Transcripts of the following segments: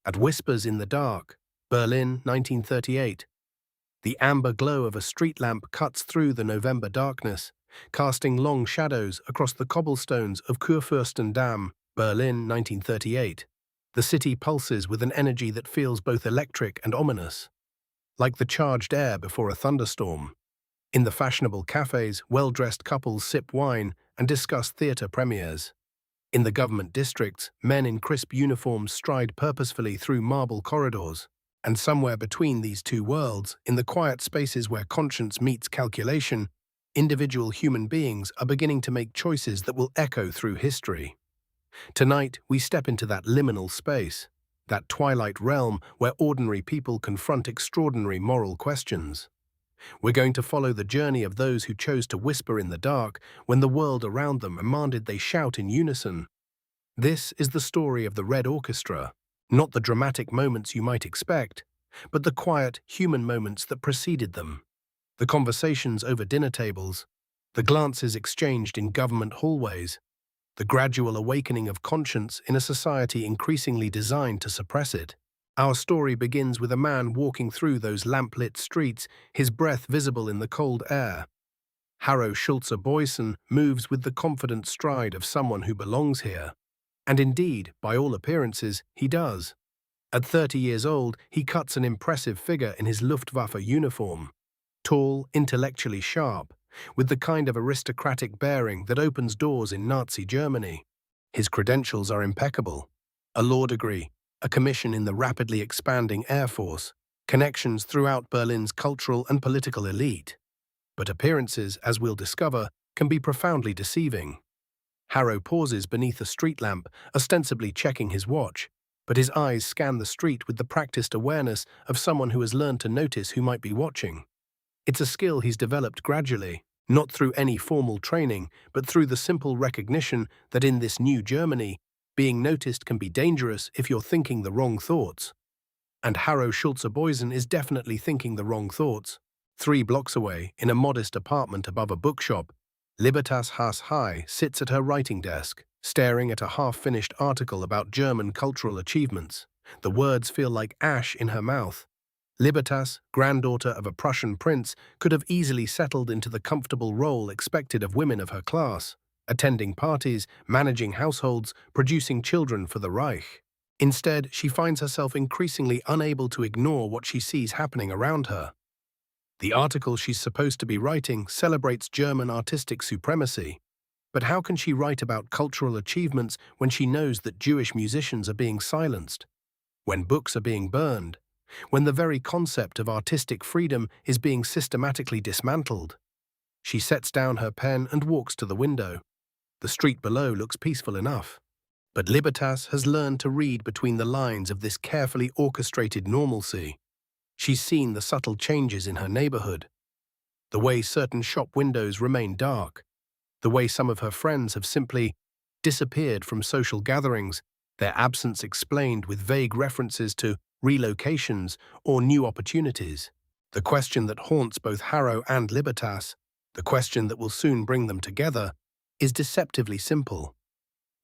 At Whispers in the Dark, Berlin, 1938. The amber glow of a street lamp cuts through the November darkness, casting long shadows across the cobblestones of Kurfürstendamm, Berlin, 1938. The city pulses with an energy that feels both electric and ominous, like the charged air before a thunderstorm. In the fashionable cafes, well-dressed couples sip wine and discuss theatre premieres. In the government districts, men in crisp uniforms stride purposefully through marble corridors. And somewhere between these two worlds, in the quiet spaces where conscience meets calculation, individual human beings are beginning to make choices that will echo through history. Tonight, we step into that liminal space, that twilight realm where ordinary people confront extraordinary moral questions. We're going to follow the journey of those who chose to whisper in the dark when the world around them demanded they shout in unison. This is the story of the Red Orchestra, not the dramatic moments you might expect, but the quiet, human moments that preceded them. The conversations over dinner tables, the glances exchanged in government hallways, the gradual awakening of conscience in a society increasingly designed to suppress it. Our story begins with a man walking through those lamp-lit streets, his breath visible in the cold air. Harro Schulze-Boysen moves with the confident stride of someone who belongs here. And indeed, by all appearances, he does. At 30 years old, he cuts an impressive figure in his Luftwaffe uniform. Tall, intellectually sharp, with the kind of aristocratic bearing that opens doors in Nazi Germany. His credentials are impeccable. A law degree, a commission in the rapidly expanding Air Force, connections throughout Berlin's cultural and political elite. But appearances, as we'll discover, can be profoundly deceiving. Harro pauses beneath a street lamp, ostensibly checking his watch, but his eyes scan the street with the practiced awareness of someone who has learned to notice who might be watching. It's a skill he's developed gradually, not through any formal training, but through the simple recognition that in this new Germany, being noticed can be dangerous if you're thinking the wrong thoughts. And Harro Schulze-Boysen is definitely thinking the wrong thoughts. 3 blocks away, in a modest apartment above a bookshop, Libertas Haas-High sits at her writing desk, staring at a half-finished article about German cultural achievements. The words feel like ash in her mouth. Libertas, granddaughter of a Prussian prince, could have easily settled into the comfortable role expected of women of her class, attending parties, managing households, producing children for the Reich. Instead, she finds herself increasingly unable to ignore what she sees happening around her. The article she's supposed to be writing celebrates German artistic supremacy. But how can she write about cultural achievements when she knows that Jewish musicians are being silenced, when books are being burned, when the very concept of artistic freedom is being systematically dismantled? She sets down her pen and walks to the window. The street below looks peaceful enough. But Libertas has learned to read between the lines of this carefully orchestrated normalcy. She's seen the subtle changes in her neighborhood. The way certain shop windows remain dark. The way some of her friends have simply disappeared from social gatherings, their absence explained with vague references to relocations or new opportunities. The question that haunts both Harro and Libertas, the question that will soon bring them together, is deceptively simple.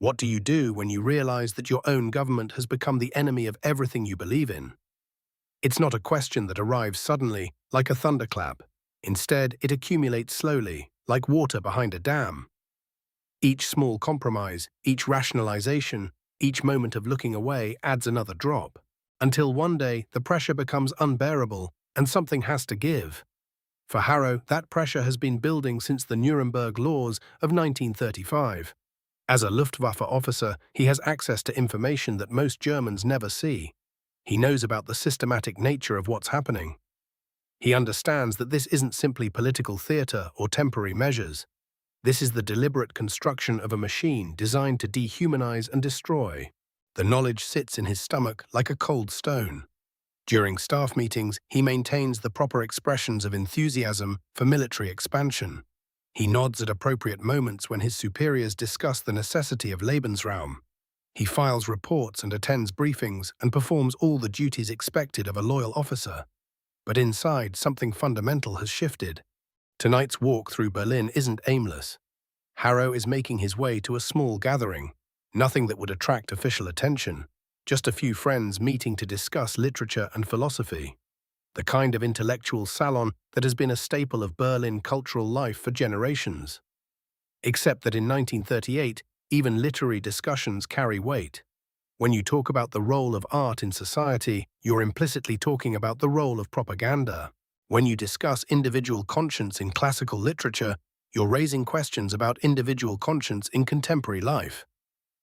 What do you do when you realize that your own government has become the enemy of everything you believe in? It's not a question that arrives suddenly, like a thunderclap. Instead, it accumulates slowly, like water behind a dam. Each small compromise, each rationalization, each moment of looking away adds another drop, until one day the pressure becomes unbearable and something has to give. For Harro, that pressure has been building since the Nuremberg Laws of 1935. As a Luftwaffe officer, he has access to information that most Germans never see. He knows about the systematic nature of what's happening. He understands that this isn't simply political theater or temporary measures. This is the deliberate construction of a machine designed to dehumanize and destroy. The knowledge sits in his stomach like a cold stone. During staff meetings, he maintains the proper expressions of enthusiasm for military expansion. He nods at appropriate moments when his superiors discuss the necessity of Lebensraum. He files reports and attends briefings and performs all the duties expected of a loyal officer. But inside, something fundamental has shifted. Tonight's walk through Berlin isn't aimless. Harro is making his way to a small gathering, nothing that would attract official attention. just a few friends meeting to discuss literature and philosophy, the kind of intellectual salon that has been a staple of Berlin cultural life for generations. Except that in 1938, even literary discussions carry weight. When you talk about the role of art in society, you're implicitly talking about the role of propaganda. When you discuss individual conscience in classical literature, you're raising questions about individual conscience in contemporary life.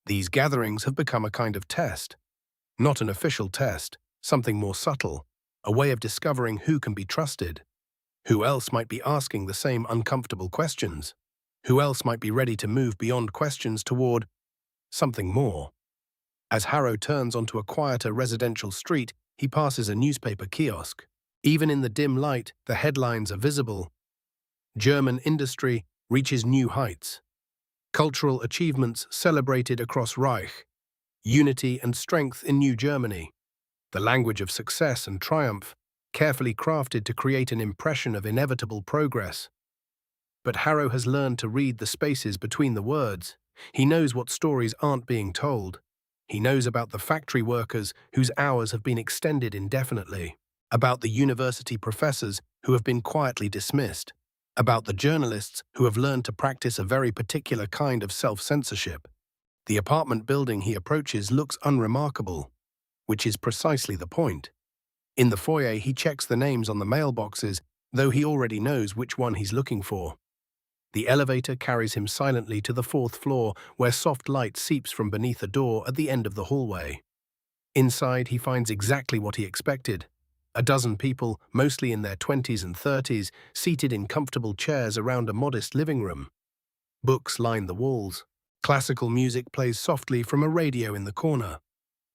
These gatherings have become a kind of test. Not an official test, something more subtle, a way of discovering who can be trusted. Who else might be asking the same uncomfortable questions? Who else might be ready to move beyond questions toward something more? As Harrow turns onto a quieter residential street, he passes a newspaper kiosk. Even in the dim light, the headlines are visible. German industry reaches new heights. Cultural achievements celebrated across Reich. Unity and strength in New Germany. The language of success and triumph, carefully crafted to create an impression of inevitable progress. But Harrow has learned to read the spaces between the words. He knows what stories aren't being told. He knows about the factory workers whose hours have been extended indefinitely, about the university professors who have been quietly dismissed, about the journalists who have learned to practice a very particular kind of self-censorship. The apartment building he approaches looks unremarkable, which is precisely the point. In the foyer, he checks the names on the mailboxes, though he already knows which one he's looking for. The elevator carries him silently to the 4th floor, where soft light seeps from beneath a door at the end of the hallway. Inside, he finds exactly what he expected. A dozen people, mostly in their 20s and 30s, seated in comfortable chairs around a modest living room. Books line the walls. Classical music plays softly from a radio in the corner.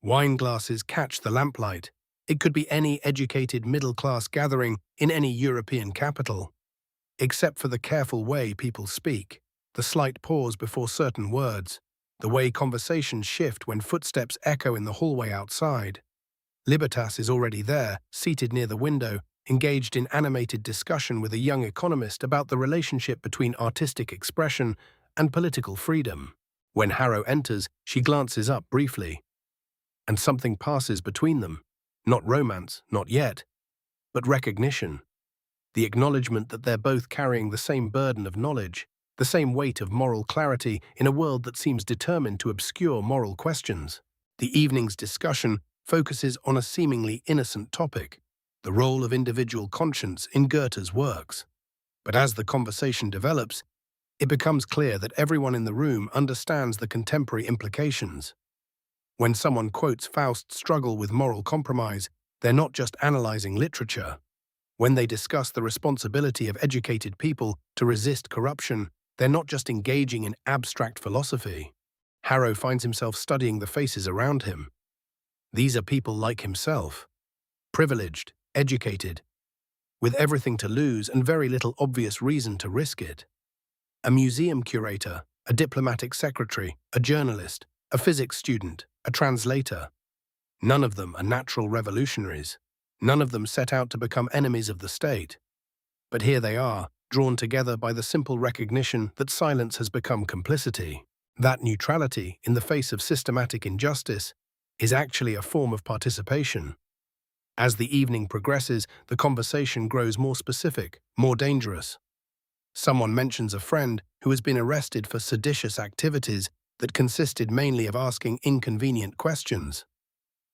Wine glasses catch the lamplight. It could be any educated middle-class gathering in any European capital. Except for the careful way people speak, the slight pause before certain words, the way conversations shift when footsteps echo in the hallway outside. Libertas is already there, seated near the window, engaged in animated discussion with a young economist about the relationship between artistic expression and political freedom. When Harrow enters, she glances up briefly, and something passes between them. Not romance, not yet, but recognition. The acknowledgement that they're both carrying the same burden of knowledge, the same weight of moral clarity in a world that seems determined to obscure moral questions. The evening's discussion focuses on a seemingly innocent topic, the role of individual conscience in Goethe's works. But as the conversation develops, it becomes clear that everyone in the room understands the contemporary implications. When someone quotes Faust's struggle with moral compromise, they're not just analyzing literature. When they discuss the responsibility of educated people to resist corruption, they're not just engaging in abstract philosophy. Harrow finds himself studying the faces around him. These are people like himself, privileged, educated, with everything to lose and very little obvious reason to risk it. A museum curator, a diplomatic secretary, a journalist, a physics student, a translator. None of them are natural revolutionaries. None of them set out to become enemies of the state. But here they are, drawn together by the simple recognition that silence has become complicity. That neutrality, in the face of systematic injustice, is actually a form of participation. As the evening progresses, the conversation grows more specific, more dangerous. Someone mentions a friend who has been arrested for seditious activities that consisted mainly of asking inconvenient questions.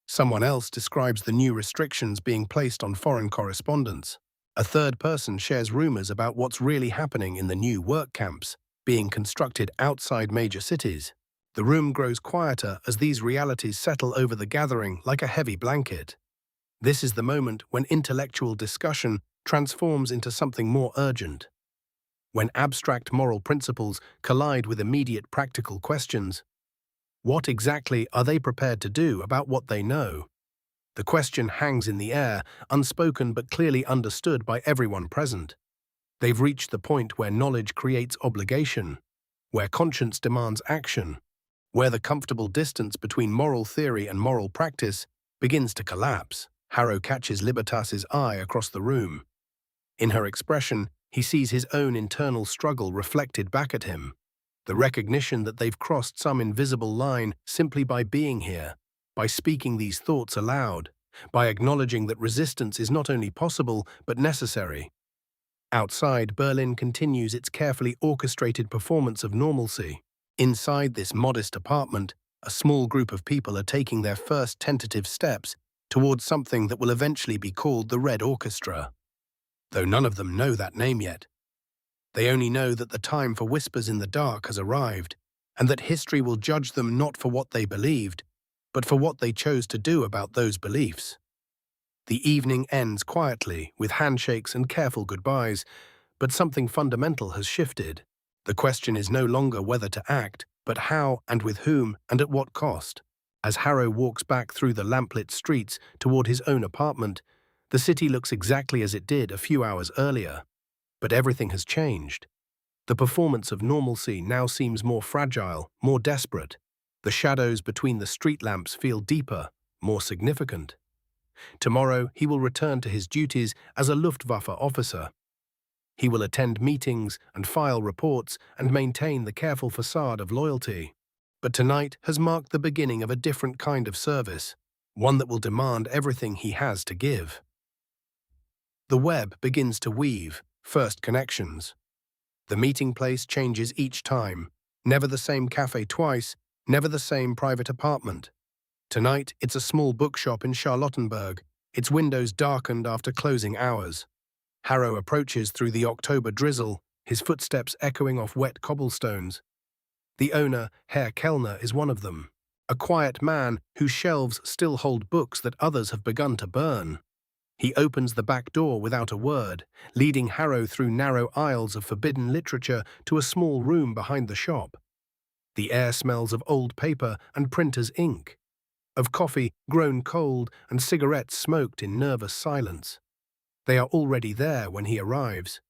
Someone else describes the new restrictions being placed on foreign correspondence. A third person shares rumors about what's really happening in the new work camps being constructed outside major cities. The room grows quieter as these realities settle over the gathering like a heavy blanket. This is the moment when intellectual discussion transforms into something more urgent. When abstract moral principles collide with immediate practical questions. What exactly are they prepared to do about what they know? The question hangs in the air, unspoken but clearly understood by everyone present. They've reached the point where knowledge creates obligation, where conscience demands action, where the comfortable distance between moral theory and moral practice begins to collapse. Harrow catches Libertas's eye across the room. In her expression, he sees his own internal struggle reflected back at him. The recognition that they've crossed some invisible line simply by being here. by speaking these thoughts aloud, by acknowledging that resistance is not only possible but necessary. Outside, Berlin continues its carefully orchestrated performance of normalcy. Inside this modest apartment, a small group of people are taking their first tentative steps towards something that will eventually be called the Red Orchestra. Though none of them know that name yet. They only know that the time for whispers in the dark has arrived, and that history will judge them not for what they believed, but for what they chose to do about those beliefs. The evening ends quietly, with handshakes and careful goodbyes, but something fundamental has shifted. The question is no longer whether to act, but how and with whom and at what cost. As Harrow walks back through the lamplit streets toward his own apartment, the city looks exactly as it did a few hours earlier. But everything has changed. The performance of normalcy now seems more fragile, more desperate. The shadows between the street lamps feel deeper, more significant. Tomorrow, he will return to his duties as a Luftwaffe officer. He will attend meetings and file reports and maintain the careful facade of loyalty. But tonight has marked the beginning of a different kind of service, one that will demand everything he has to give. The web begins to weave, first connections. The meeting place changes each time, never the same cafe twice, never the same private apartment. Tonight, it's a small bookshop in Charlottenburg, its windows darkened after closing hours. Harrow approaches through the October drizzle, his footsteps echoing off wet cobblestones. The owner, Herr Kellner, is one of them, a quiet man whose shelves still hold books that others have begun to burn. He opens the back door without a word, leading Harrow through narrow aisles of forbidden literature to a small room behind the shop. The air smells of old paper and printer's ink, of coffee grown cold and cigarettes smoked in nervous silence. They are already there when he arrives.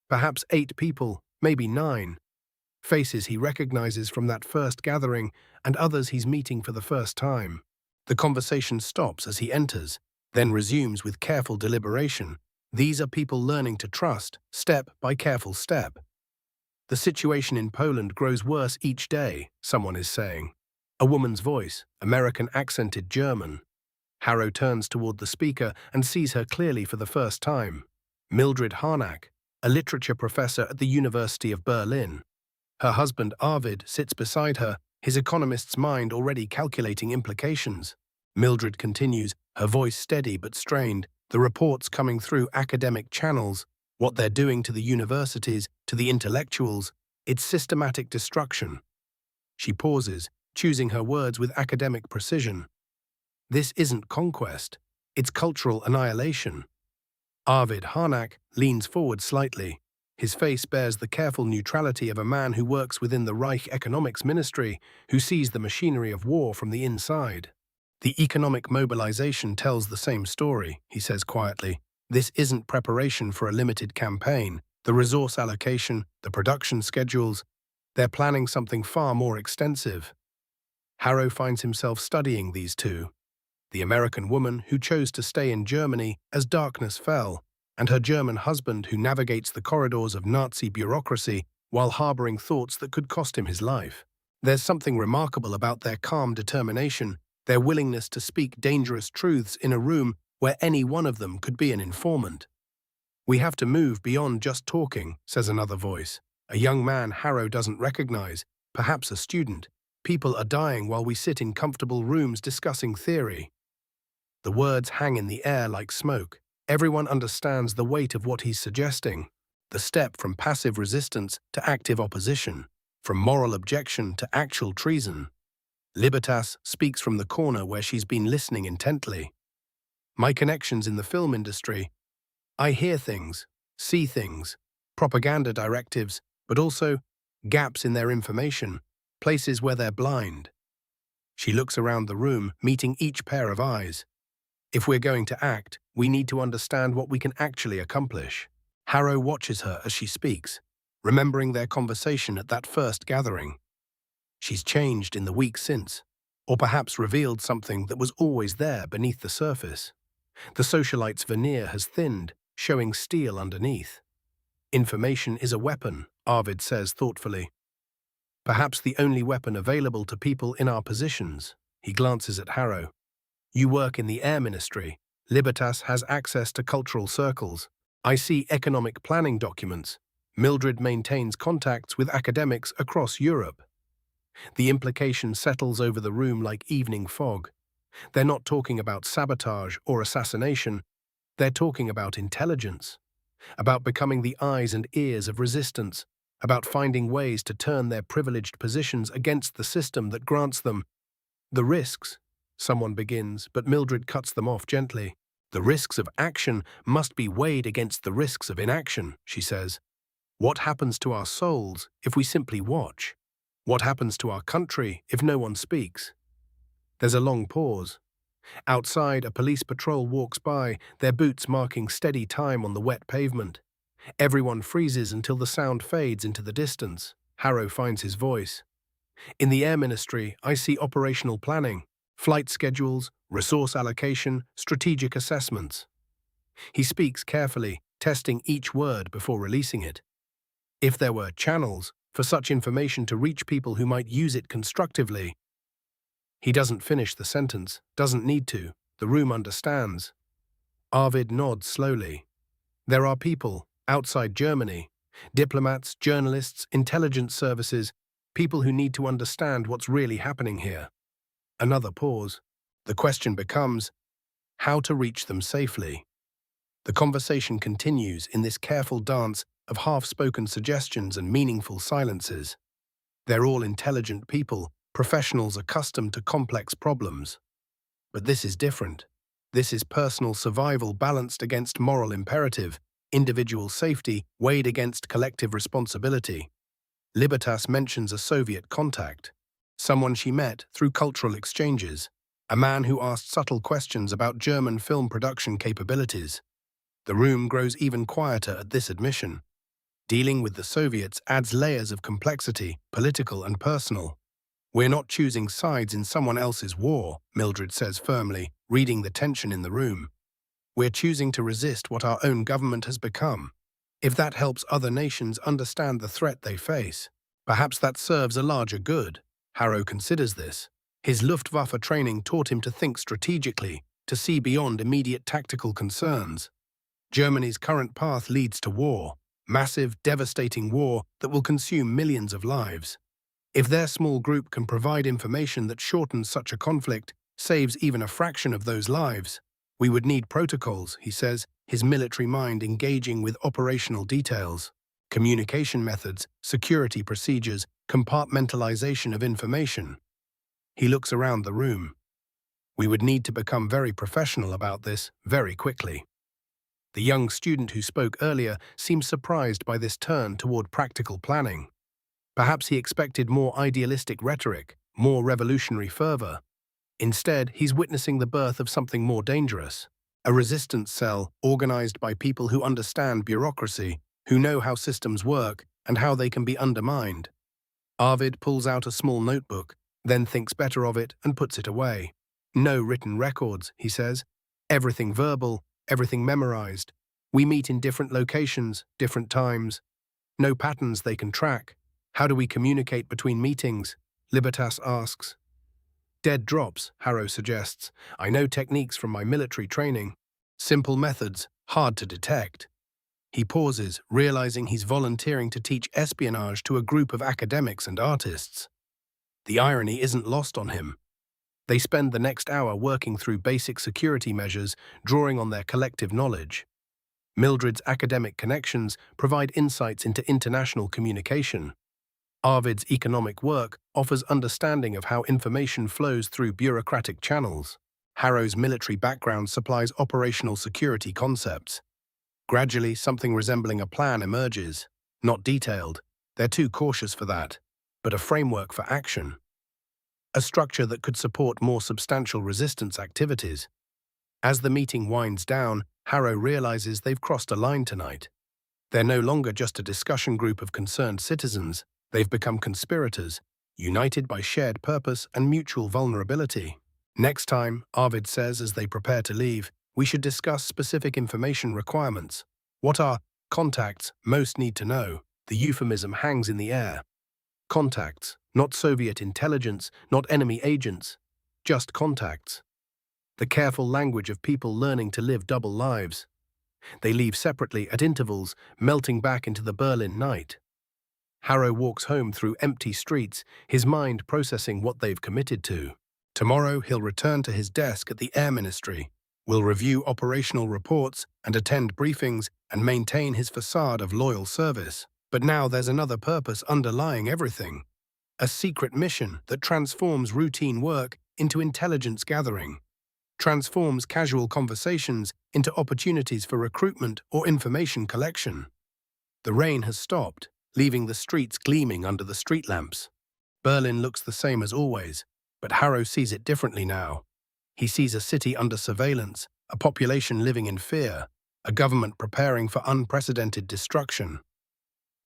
Perhaps 8 people, maybe 9. Faces he recognizes from that first gathering and others he's meeting for the first time. The conversation stops as he enters, then resumes with careful deliberation. These are people learning to trust, step by careful step. The situation in Poland grows worse each day, someone is saying. A woman's voice, American accented German. Harrow turns toward the speaker and sees her clearly for the first time. Mildred Harnack, a literature professor at the University of Berlin. Her husband Arvid sits beside her, his economist's mind already calculating implications. Mildred continues, her voice steady but strained, the reports coming through academic channels, what they're doing to the universities, to the intellectuals, it's systematic destruction. She pauses, choosing her words with academic precision. This isn't conquest, it's cultural annihilation. Arvid Harnack leans forward slightly. His face bears the careful neutrality of a man who works within the Reich Economics Ministry, who sees the machinery of war from the inside. The economic mobilization tells the same story, he says quietly. This isn't preparation for a limited campaign. The resource allocation, the production schedules, they're planning something far more extensive. Harrow finds himself studying these two. The American woman who chose to stay in Germany as darkness fell, and her German husband who navigates the corridors of Nazi bureaucracy while harboring thoughts that could cost him his life. There's something remarkable about their calm determination, their willingness to speak dangerous truths in a room where any one of them could be an informant. We have to move beyond just talking, says another voice. A young man Harrow doesn't recognize, perhaps a student. People are dying while we sit in comfortable rooms discussing theory. The words hang in the air like smoke. Everyone understands the weight of what he's suggesting. The step from passive resistance to active opposition, from moral objection to actual treason. Libertas speaks from the corner where she's been listening intently. My connections in the film industry. I hear things, see things, propaganda directives, but also gaps in their information, places where they're blind. She looks around the room, meeting each pair of eyes. If we're going to act, we need to understand what we can actually accomplish. Harrow watches her as she speaks, remembering their conversation at that first gathering. She's changed in the week since, or perhaps revealed something that was always there beneath the surface. The socialite's veneer has thinned, showing steel underneath. Information is a weapon, Arvid says thoughtfully. Perhaps the only weapon available to people in our positions. He glances at Harrow. You work in the Air Ministry. Libertas has access to cultural circles. I see economic planning documents. Mildred maintains contacts with academics across Europe. The implication settles over the room like evening fog. They're not talking about sabotage or assassination. They're talking about intelligence, about becoming the eyes and ears of resistance, about finding ways to turn their privileged positions against the system that grants them. The risks, someone begins, but Mildred cuts them off gently. The risks of action must be weighed against the risks of inaction, she says. What happens to our souls if we simply watch? What happens to our country if no one speaks? There's a long pause. Outside, a police patrol walks by, their boots marking steady time on the wet pavement. Everyone freezes until the sound fades into the distance. Harrow finds his voice. In the Air Ministry, I see operational planning, flight schedules, resource allocation, strategic assessments. He speaks carefully, testing each word before releasing it. If there were channels for such information to reach people who might use it constructively. He doesn't finish the sentence, doesn't need to. The room understands. Arvid nods slowly. There are people outside Germany, diplomats, journalists, intelligence services, people who need to understand what's really happening here. Another pause. The question becomes, how to reach them safely? The conversation continues in this careful dance of half-spoken suggestions and meaningful silences. They're all intelligent people, professionals accustomed to complex problems. But this is different. This is personal survival balanced against moral imperative, individual safety weighed against collective responsibility. Libertas mentions a Soviet contact, someone she met through cultural exchanges, a man who asked subtle questions about German film production capabilities. The room grows even quieter at this admission. Dealing with the Soviets adds layers of complexity, political and personal. We're not choosing sides in someone else's war, Mildred says firmly, reading the tension in the room. We're choosing to resist what our own government has become. If that helps other nations understand the threat they face, perhaps that serves a larger good. Harrow considers this. His Luftwaffe training taught him to think strategically, to see beyond immediate tactical concerns. Germany's current path leads to war, massive, devastating war that will consume millions of lives. If their small group can provide information that shortens such a conflict, saves even a fraction of those lives, we would need protocols, he says, his military mind engaging with operational details, communication methods, security procedures, compartmentalization of information. He looks around the room. We would need to become very professional about this very quickly. The young student who spoke earlier seems surprised by this turn toward practical planning. Perhaps he expected more idealistic rhetoric, more revolutionary fervor. Instead, he's witnessing the birth of something more dangerous. A resistance cell organized by people who understand bureaucracy, who know how systems work and how they can be undermined. Arvid pulls out a small notebook, then thinks better of it and puts it away. No written records, he says. Everything verbal, everything memorized. We meet in different locations, different times. No patterns they can track. How do we communicate between meetings? Libertas asks. Dead drops, Harrow suggests. I know techniques from my military training. Simple methods, hard to detect. He pauses, realizing he's volunteering to teach espionage to a group of academics and artists. The irony isn't lost on him. They spend the next hour working through basic security measures, drawing on their collective knowledge. Mildred's academic connections provide insights into international communication. Arvid's economic work offers understanding of how information flows through bureaucratic channels. Harrow's military background supplies operational security concepts. Gradually, something resembling a plan emerges. Not detailed, they're too cautious for that, but a framework for action. A structure that could support more substantial resistance activities. As the meeting winds down, Harrow realizes they've crossed a line tonight. They're no longer just a discussion group of concerned citizens. They've become conspirators, united by shared purpose and mutual vulnerability. Next time, Arvid says as they prepare to leave, we should discuss specific information requirements. What our contacts most need to know. The euphemism hangs in the air. Contacts, not Soviet intelligence, not enemy agents. just contacts. The careful language of people learning to live double lives. They leave separately at intervals, melting back into the Berlin night. Harrow walks home through empty streets, his mind processing what they've committed to. Tomorrow he'll return to his desk at the Air Ministry, will review operational reports and attend briefings and maintain his facade of loyal service. But now there's another purpose underlying everything. A secret mission that transforms routine work into intelligence gathering, transforms casual conversations into opportunities for recruitment or information collection. The rain has stopped, leaving the streets gleaming under the street lamps. Berlin looks the same as always, but Harrow sees it differently now. He sees a city under surveillance, a population living in fear, a government preparing for unprecedented destruction.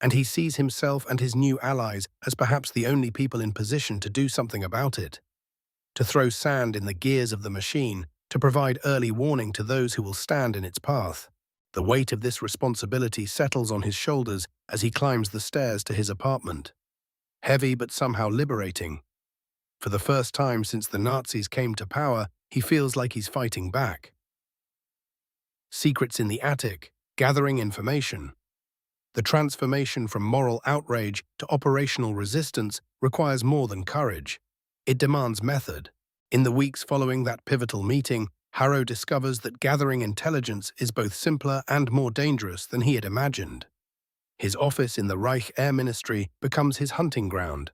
And he sees himself and his new allies as perhaps the only people in position to do something about it. To throw sand in the gears of the machine, to provide early warning to those who will stand in its path. The weight of this responsibility settles on his shoulders as he climbs the stairs to his apartment. Heavy but somehow liberating. For the first time since the Nazis came to power, he feels like he's fighting back. Secrets in the attic, gathering information. The transformation from moral outrage to operational resistance requires more than courage. It demands method. In the weeks following that pivotal meeting, Harrow discovers that gathering intelligence is both simpler and more dangerous than he had imagined. His office in the Reich Air Ministry becomes his hunting ground.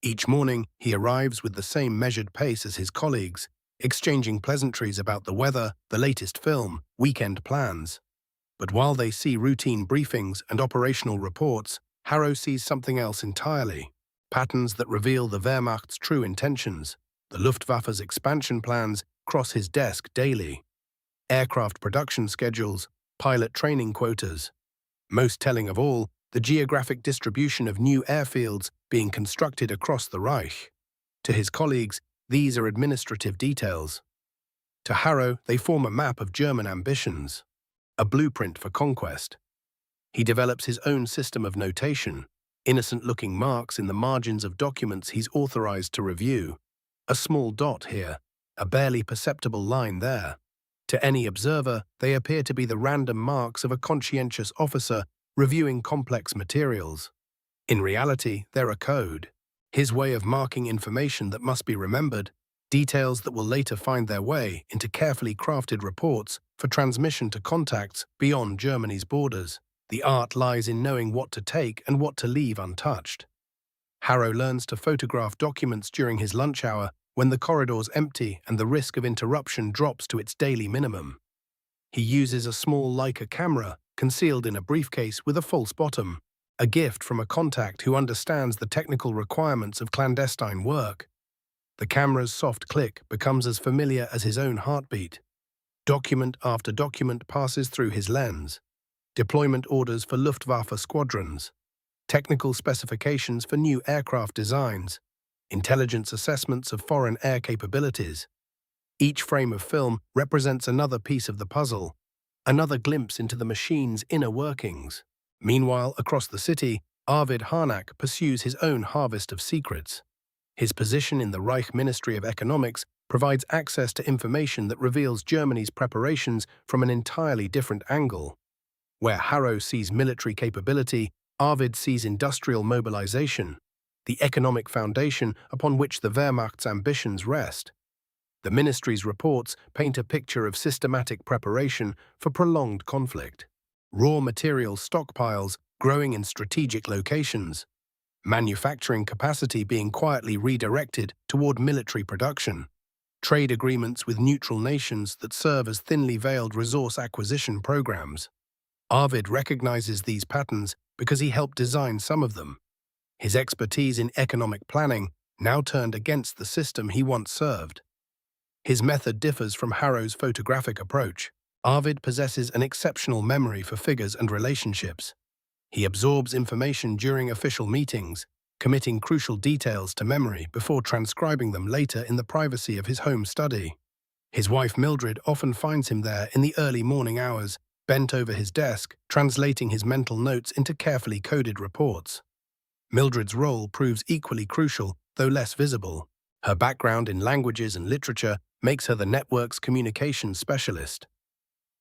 Each morning, he arrives with the same measured pace as his colleagues, exchanging pleasantries about the weather, the latest film, weekend plans. But while they see routine briefings and operational reports, Harrow sees something else entirely. Patterns that reveal the Wehrmacht's true intentions. The Luftwaffe's expansion plans cross his desk daily. Aircraft production schedules, pilot training quotas. Most telling of all, the geographic distribution of new airfields being constructed across the Reich. To his colleagues, these are administrative details. To Harrow, they form a map of German ambitions, a blueprint for conquest. He develops his own system of notation, innocent-looking marks in the margins of documents he's authorized to review. A small dot here, a barely perceptible line there. To any observer, they appear to be the random marks of a conscientious officer reviewing complex materials. In reality, they're a code. His way of marking information that must be remembered, details that will later find their way into carefully crafted reports for transmission to contacts beyond Germany's borders. The art lies in knowing what to take and what to leave untouched. Harrow learns to photograph documents during his lunch hour when the corridor's empty and the risk of interruption drops to its daily minimum. He uses a small Leica camera concealed in a briefcase with a false bottom, a gift from a contact who understands the technical requirements of clandestine work. The camera's soft click becomes as familiar as his own heartbeat. Document after document passes through his lens. Deployment orders for Luftwaffe squadrons, technical specifications for new aircraft designs, intelligence assessments of foreign air capabilities. Each frame of film represents another piece of the puzzle, another glimpse into the machine's inner workings. Meanwhile, across the city, Arvid Harnack pursues his own harvest of secrets. His position in the Reich Ministry of Economics provides access to information that reveals Germany's preparations from an entirely different angle. Where Harrow sees military capability, Arvid sees industrial mobilization, the economic foundation upon which the Wehrmacht's ambitions rest. The ministry's reports paint a picture of systematic preparation for prolonged conflict. Raw material stockpiles growing in strategic locations, manufacturing capacity being quietly redirected toward military production, trade agreements with neutral nations that serve as thinly veiled resource acquisition programs. Arvid recognizes these patterns because he helped design some of them. His expertise in economic planning now turned against the system he once served. His method differs from Harrow's photographic approach. Arvid possesses an exceptional memory for figures and relationships. He absorbs information during official meetings, committing crucial details to memory before transcribing them later in the privacy of his home study. His wife Mildred often finds him there in the early morning hours, bent over his desk, translating his mental notes into carefully coded reports. Mildred's role proves equally crucial, though less visible. Her background in languages and literature makes her the network's communications specialist.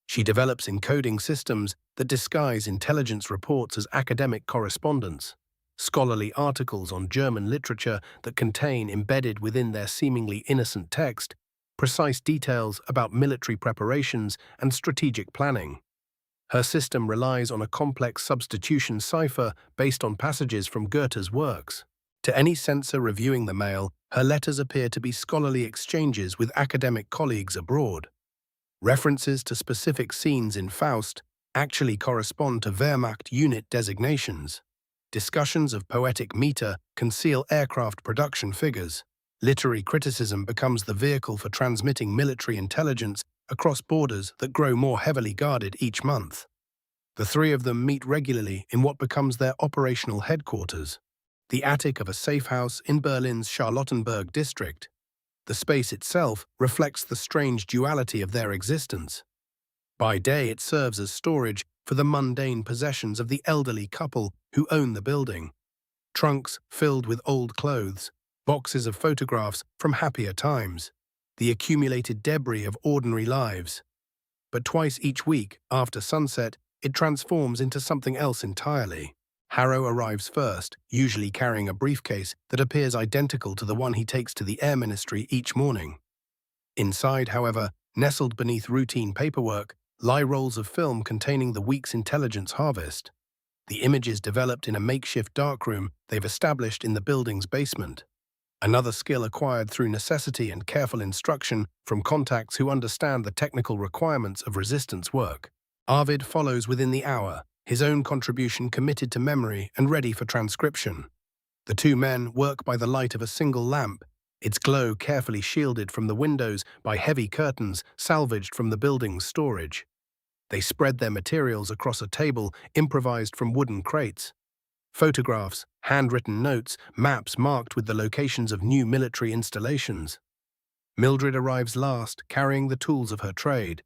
She develops encoding systems that disguise intelligence reports as academic correspondence, scholarly articles on German literature that contain, embedded within their seemingly innocent text, precise details about military preparations and strategic planning. Her system relies on a complex substitution cipher based on passages from Goethe's works. To any censor reviewing the mail, her letters appear to be scholarly exchanges with academic colleagues abroad. References to specific scenes in Faust actually correspond to Wehrmacht unit designations. Discussions of poetic meter conceal aircraft production figures. Literary criticism becomes the vehicle for transmitting military intelligence across borders that grow more heavily guarded each month. The three of them meet regularly in what becomes their operational headquarters, the attic of a safe house in Berlin's Charlottenburg district. The space itself reflects the strange duality of their existence. By day, it serves as storage for the mundane possessions of the elderly couple who own the building. Trunks filled with old clothes, boxes of photographs from happier times, the accumulated debris of ordinary lives. But twice each week, after sunset, it transforms into something else entirely. Harrow arrives first, usually carrying a briefcase that appears identical to the one he takes to the Air Ministry each morning. Inside, however, nestled beneath routine paperwork, lie rolls of film containing the week's intelligence harvest. The images developed in a makeshift darkroom they've established in the building's basement. Another skill acquired through necessity and careful instruction from contacts who understand the technical requirements of resistance work. Arvid follows within the hour, his own contribution committed to memory and ready for transcription. The two men work by the light of a single lamp, its glow carefully shielded from the windows by heavy curtains salvaged from the building's storage. They spread their materials across a table improvised from wooden crates. Photographs, handwritten notes, maps marked with the locations of new military installations. Mildred arrives last, carrying the tools of her trade.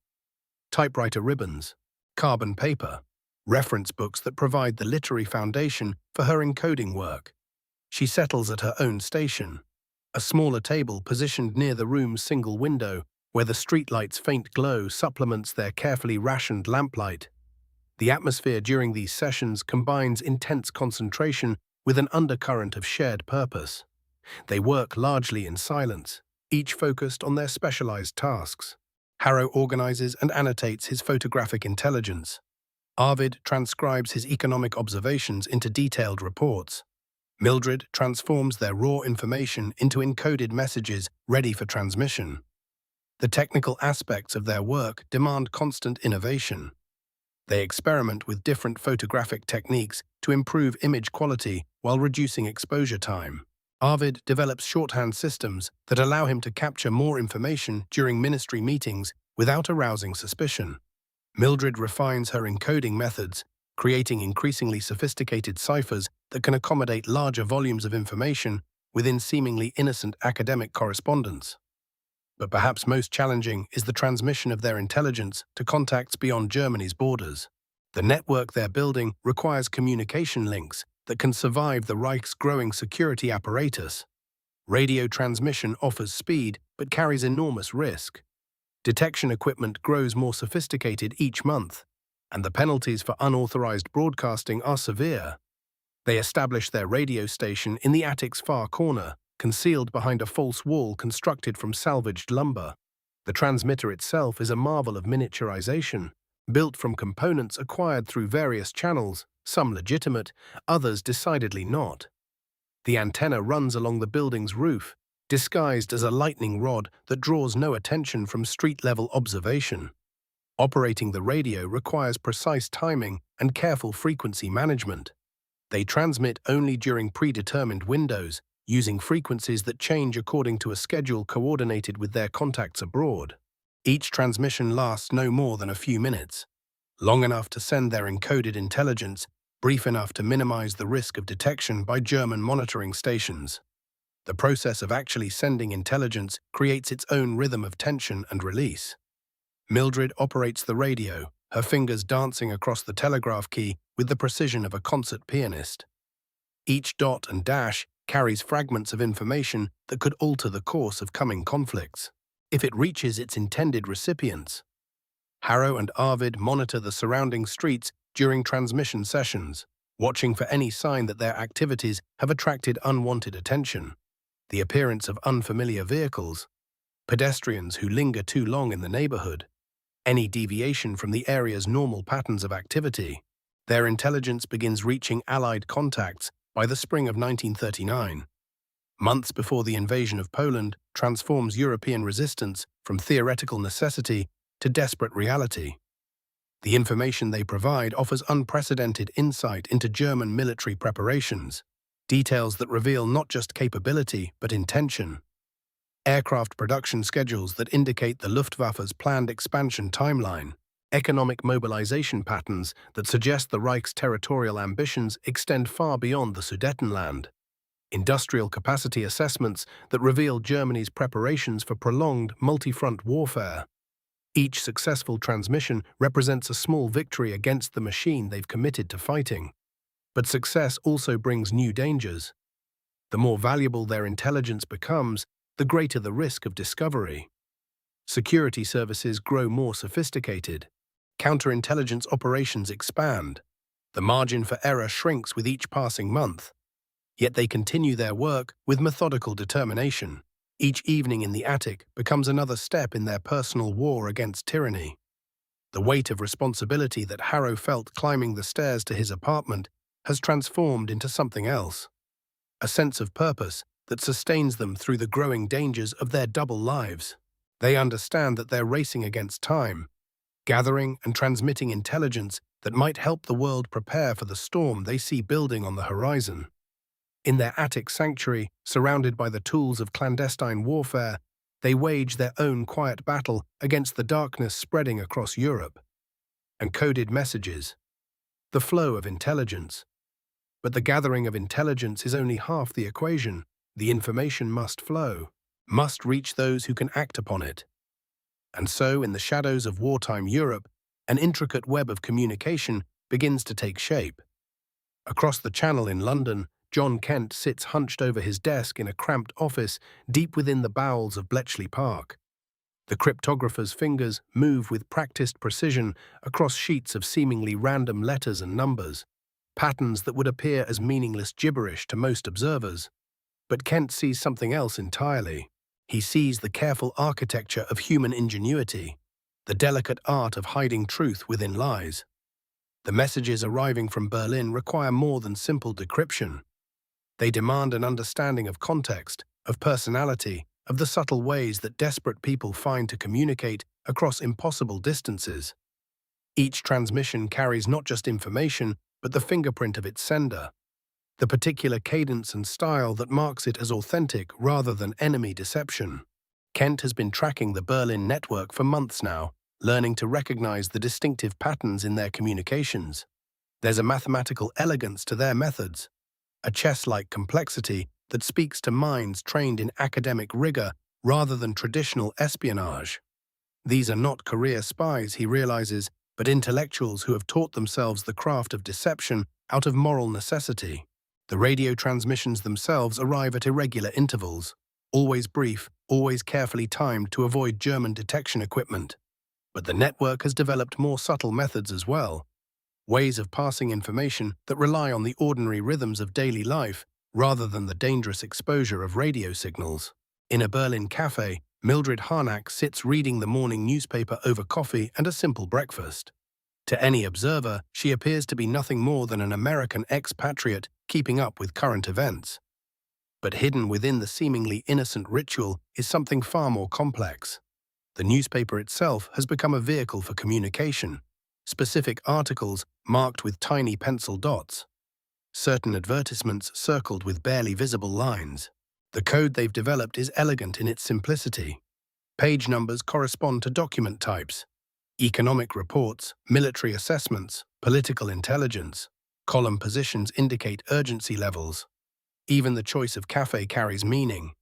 Typewriter ribbons, carbon paper, reference books that provide the literary foundation for her encoding work. She settles at her own station, a smaller table positioned near the room's single window, where the streetlight's faint glow supplements their carefully rationed lamplight. The atmosphere during these sessions combines intense concentration with an undercurrent of shared purpose. They work largely in silence, each focused on their specialized tasks. Harrow organizes and annotates his photographic intelligence. Arvid transcribes his economic observations into detailed reports. Mildred transforms their raw information into encoded messages ready for transmission. The technical aspects of their work demand constant innovation. They experiment with different photographic techniques to improve image quality while reducing exposure time. Arvid develops shorthand systems that allow him to capture more information during ministry meetings without arousing suspicion. Mildred refines her encoding methods, creating increasingly sophisticated ciphers that can accommodate larger volumes of information within seemingly innocent academic correspondence. But perhaps most challenging is the transmission of their intelligence to contacts beyond Germany's borders. The network they're building requires communication links that can survive the Reich's growing security apparatus. Radio transmission offers speed but carries enormous risk. Detection equipment grows more sophisticated each month, and the penalties for unauthorized broadcasting are severe. They establish their radio station in the attic's far corner, concealed behind a false wall constructed from salvaged lumber. The transmitter itself is a marvel of miniaturization, built from components acquired through various channels, some legitimate, others decidedly not. The antenna runs along the building's roof, disguised as a lightning rod that draws no attention from street-level observation. Operating the radio requires precise timing and careful frequency management. They transmit only during predetermined windows, using frequencies that change according to a schedule coordinated with their contacts abroad. Each transmission lasts no more than a few minutes, long enough to send their encoded intelligence, brief enough to minimize the risk of detection by German monitoring stations. The process of actually sending intelligence creates its own rhythm of tension and release. Mildred operates the radio, her fingers dancing across the telegraph key with the precision of a concert pianist. Each dot and dash carries fragments of information that could alter the course of coming conflicts. If it reaches its intended recipients, Harrow and Arvid monitor the surrounding streets during transmission sessions, watching for any sign that their activities have attracted unwanted attention. The appearance of unfamiliar vehicles, pedestrians who linger too long in the neighborhood, any deviation from the area's normal patterns of activity. Their intelligence begins reaching Allied contacts by the spring of 1939. Months before the invasion of Poland transforms European resistance from theoretical necessity to desperate reality. The information they provide offers unprecedented insight into German military preparations, details that reveal not just capability but intention. Aircraft production schedules that indicate the Luftwaffe's planned expansion timeline, economic mobilization patterns that suggest the Reich's territorial ambitions extend far beyond the Sudetenland, industrial capacity assessments that reveal Germany's preparations for prolonged multi-front warfare. Each successful transmission represents a small victory against the machine they've committed to fighting. But success also brings new dangers. The more valuable their intelligence becomes, the greater the risk of discovery. Security services grow more sophisticated. Counterintelligence operations expand. The margin for error shrinks with each passing month. Yet they continue their work with methodical determination. Each evening in the attic becomes another step in their personal war against tyranny. The weight of responsibility that Harrow felt climbing the stairs to his apartment has transformed into something else. A sense of purpose that sustains them through the growing dangers of their double lives. They understand that they're racing against time, gathering and transmitting intelligence that might help the world prepare for the storm they see building on the horizon. In their attic sanctuary, surrounded by the tools of clandestine warfare, they wage their own quiet battle against the darkness spreading across Europe. Encoded messages. The flow of intelligence. But the gathering of intelligence is only half the equation. The information must flow, must reach those who can act upon it. And so, in the shadows of wartime Europe, an intricate web of communication begins to take shape. Across the Channel in London, John Kent sits hunched over his desk in a cramped office deep within the bowels of Bletchley Park. The cryptographer's fingers move with practiced precision across sheets of seemingly random letters and numbers, patterns that would appear as meaningless gibberish to most observers. But Kent sees something else entirely. He sees the careful architecture of human ingenuity, the delicate art of hiding truth within lies. The messages arriving from Berlin require more than simple decryption. They demand an understanding of context, of personality, of the subtle ways that desperate people find to communicate across impossible distances. Each transmission carries not just information, but the fingerprint of its sender, the particular cadence and style that marks it as authentic rather than enemy deception. Kent has been tracking the Berlin network for months now, learning to recognize the distinctive patterns in their communications. There's a mathematical elegance to their methods, a chess-like complexity that speaks to minds trained in academic rigor rather than traditional espionage. These are not career spies, he realizes, but intellectuals who have taught themselves the craft of deception out of moral necessity. The radio transmissions themselves arrive at irregular intervals, always brief, always carefully timed to avoid German detection equipment. But the network has developed more subtle methods as well, ways of passing information that rely on the ordinary rhythms of daily life rather than the dangerous exposure of radio signals. In a Berlin cafe, Mildred Harnack sits reading the morning newspaper over coffee and a simple breakfast. To any observer, she appears to be nothing more than an American expatriate keeping up with current events. But hidden within the seemingly innocent ritual is something far more complex. The newspaper itself has become a vehicle for communication. Specific articles marked with tiny pencil dots. Certain advertisements circled with barely visible lines. The code they've developed is elegant in its simplicity. Page numbers correspond to document types. Economic reports, military assessments, political intelligence. Column positions indicate urgency levels. Even the choice of cafe carries meaning.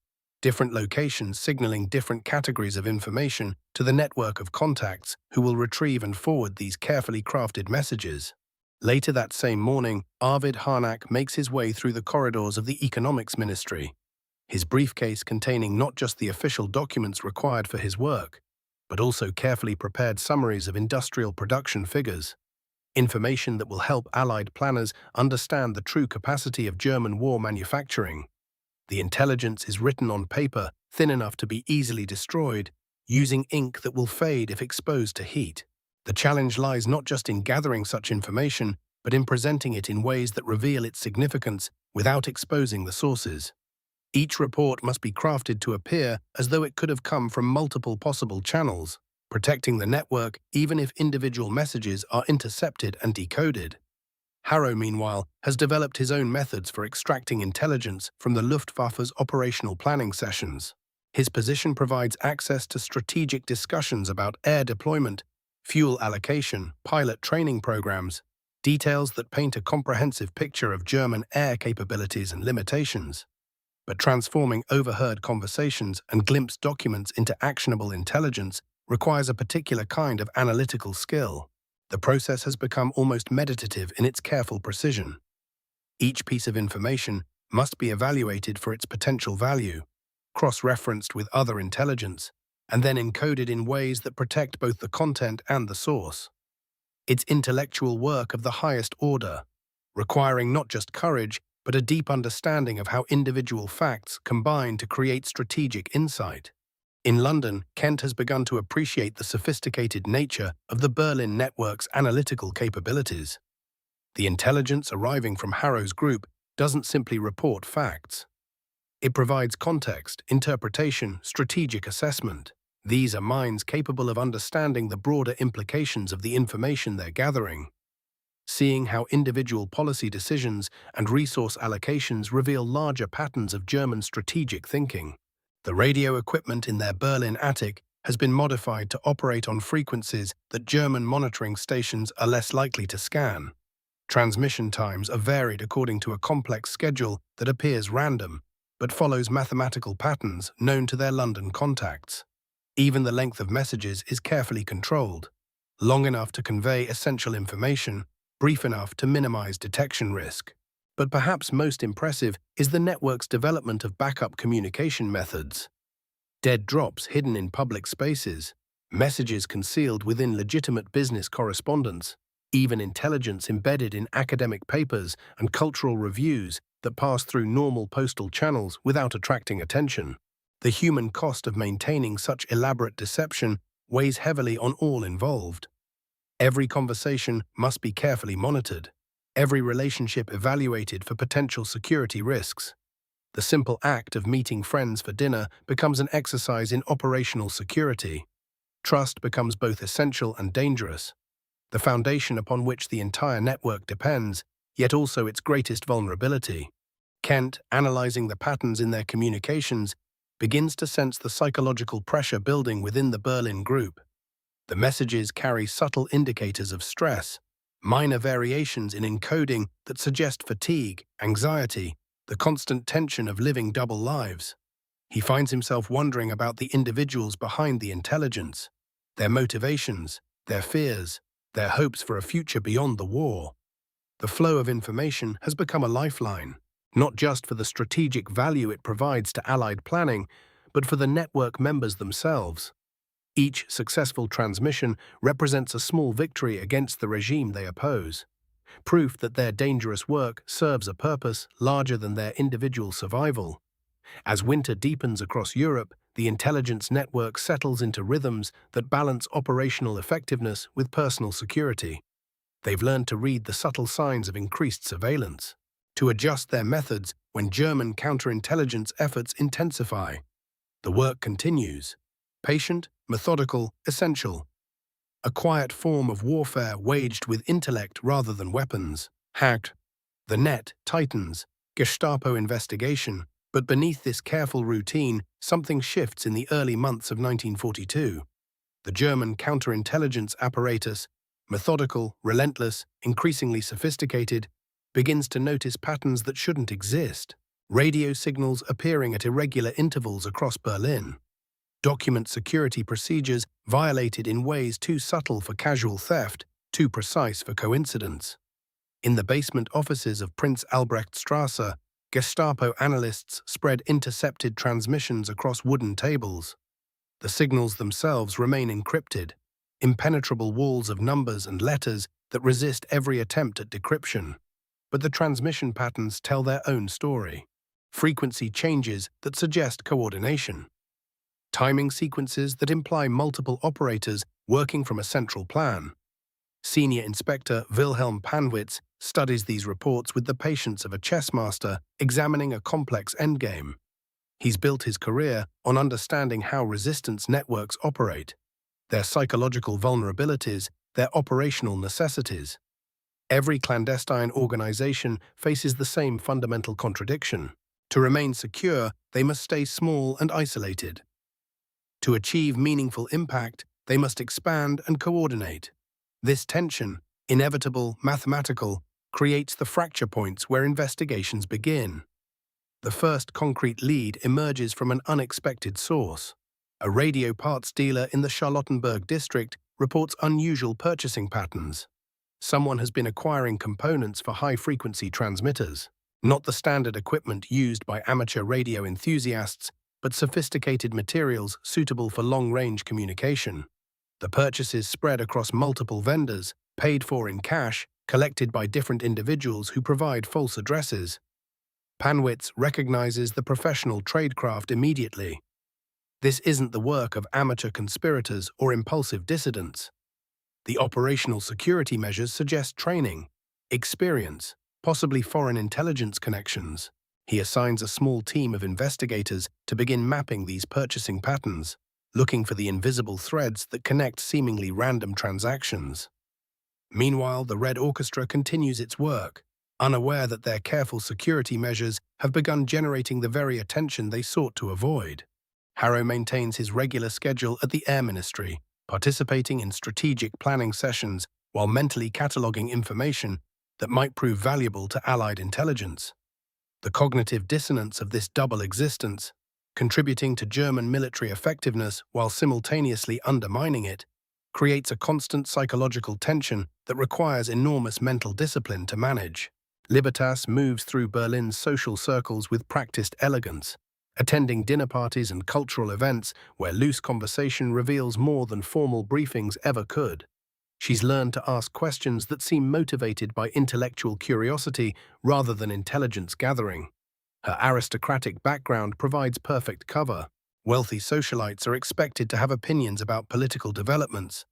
Different locations signaling different categories of information to the network of contacts who will retrieve and forward these carefully crafted messages. Later that same morning, Arvid Harnack makes his way through the corridors of the Economics Ministry, his briefcase containing not just the official documents required for his work, but also carefully prepared summaries of industrial production figures, information that will help Allied planners understand the true capacity of German war manufacturing. The intelligence is written on paper thin enough to be easily destroyed, using ink that will fade if exposed to heat. The challenge lies not just in gathering such information, but in presenting it in ways that reveal its significance without exposing the sources. Each report must be crafted to appear as though it could have come from multiple possible channels, protecting the network even if individual messages are intercepted and decoded. Harrow, meanwhile, has developed his own methods for extracting intelligence from the Luftwaffe's operational planning sessions. His position provides access to strategic discussions about air deployment, fuel allocation, pilot training programs, details that paint a comprehensive picture of German air capabilities and limitations. But transforming overheard conversations and glimpsed documents into actionable intelligence requires a particular kind of analytical skill. The process has become almost meditative in its careful precision. Each piece of information must be evaluated for its potential value, cross-referenced with other intelligence, and then encoded in ways that protect both the content and the source. It's intellectual work of the highest order, requiring not just courage, but a deep understanding of how individual facts combine to create strategic insight. In London, Kent has begun to appreciate the sophisticated nature of the Berlin network's analytical capabilities. The intelligence arriving from Harrow's group doesn't simply report facts. It provides context, interpretation, strategic assessment. These are minds capable of understanding the broader implications of the information they're gathering, seeing how individual policy decisions and resource allocations reveal larger patterns of German strategic thinking. The radio equipment in their Berlin attic has been modified to operate on frequencies that German monitoring stations are less likely to scan. Transmission times are varied according to a complex schedule that appears random, but follows mathematical patterns known to their London contacts. Even the length of messages is carefully controlled, long enough to convey essential information, brief enough to minimize detection risk. But perhaps most impressive is the network's development of backup communication methods. Dead drops hidden in public spaces, messages concealed within legitimate business correspondence, even intelligence embedded in academic papers and cultural reviews that pass through normal postal channels without attracting attention. The human cost of maintaining such elaborate deception weighs heavily on all involved. Every conversation must be carefully monitored, every relationship evaluated for potential security risks. The simple act of meeting friends for dinner becomes an exercise in operational security. Trust becomes both essential and dangerous, the foundation upon which the entire network depends, yet also its greatest vulnerability. Kent, analyzing the patterns in their communications, begins to sense the psychological pressure building within the Berlin group. The messages carry subtle indicators of stress, minor variations in encoding that suggest fatigue, anxiety, the constant tension of living double lives. He finds himself wondering about the individuals behind the intelligence, their motivations, their fears, their hopes for a future beyond the war. The flow of information has become a lifeline, not just for the strategic value it provides to Allied planning, but for the network members themselves. Each successful transmission represents a small victory against the regime they oppose, proof that their dangerous work serves a purpose larger than their individual survival. As winter deepens across Europe, the intelligence network settles into rhythms that balance operational effectiveness with personal security. They've learned to read the subtle signs of increased surveillance, to adjust their methods when German counterintelligence efforts intensify. The work continues, patient, methodical, essential. A quiet form of warfare waged with intellect rather than weapons. Hacked. The net tightens. Gestapo investigation. But beneath this careful routine, something shifts in the early months of 1942. The German counterintelligence apparatus, methodical, relentless, increasingly sophisticated, begins to notice patterns that shouldn't exist. Radio signals appearing at irregular intervals across Berlin. Document security procedures violated in ways too subtle for casual theft, too precise for coincidence. In the basement offices of Prince Albrechtstrasse, Gestapo analysts spread intercepted transmissions across wooden tables. The signals themselves remain encrypted, impenetrable walls of numbers and letters that resist every attempt at decryption. But the transmission patterns tell their own story. Frequency changes that suggest coordination. Timing sequences that imply multiple operators working from a central plan. Senior Inspector Wilhelm Panwitz studies these reports with the patience of a chess master examining a complex endgame. He's built his career on understanding how resistance networks operate, their psychological vulnerabilities, their operational necessities. Every clandestine organization faces the same fundamental contradiction. To remain secure, they must stay small and isolated. To achieve meaningful impact, they must expand and coordinate. This tension, inevitable, mathematical, creates the fracture points where investigations begin. The first concrete lead emerges from an unexpected source. A radio parts dealer in the Charlottenburg district reports unusual purchasing patterns. Someone has been acquiring components for high-frequency transmitters, not the standard equipment used by amateur radio enthusiasts, but sophisticated materials suitable for long-range communication. The purchases spread across multiple vendors, paid for in cash, collected by different individuals who provide false addresses. Panwitz recognizes the professional tradecraft immediately. This isn't the work of amateur conspirators or impulsive dissidents. The operational security measures suggest training, experience, possibly foreign intelligence connections. He assigns a small team of investigators to begin mapping these purchasing patterns, looking for the invisible threads that connect seemingly random transactions. Meanwhile, the Red Orchestra continues its work, unaware that their careful security measures have begun generating the very attention they sought to avoid. Harrow maintains his regular schedule at the Air Ministry, participating in strategic planning sessions while mentally cataloguing information that might prove valuable to Allied intelligence. The cognitive dissonance of this double existence, contributing to German military effectiveness while simultaneously undermining it, creates a constant psychological tension that requires enormous mental discipline to manage. Libertas moves through Berlin's social circles with practiced elegance, attending dinner parties and cultural events where loose conversation reveals more than formal briefings ever could. She's learned to ask questions that seem motivated by intellectual curiosity rather than intelligence gathering. Her aristocratic background provides perfect cover. Wealthy socialites are expected to have opinions about political developments,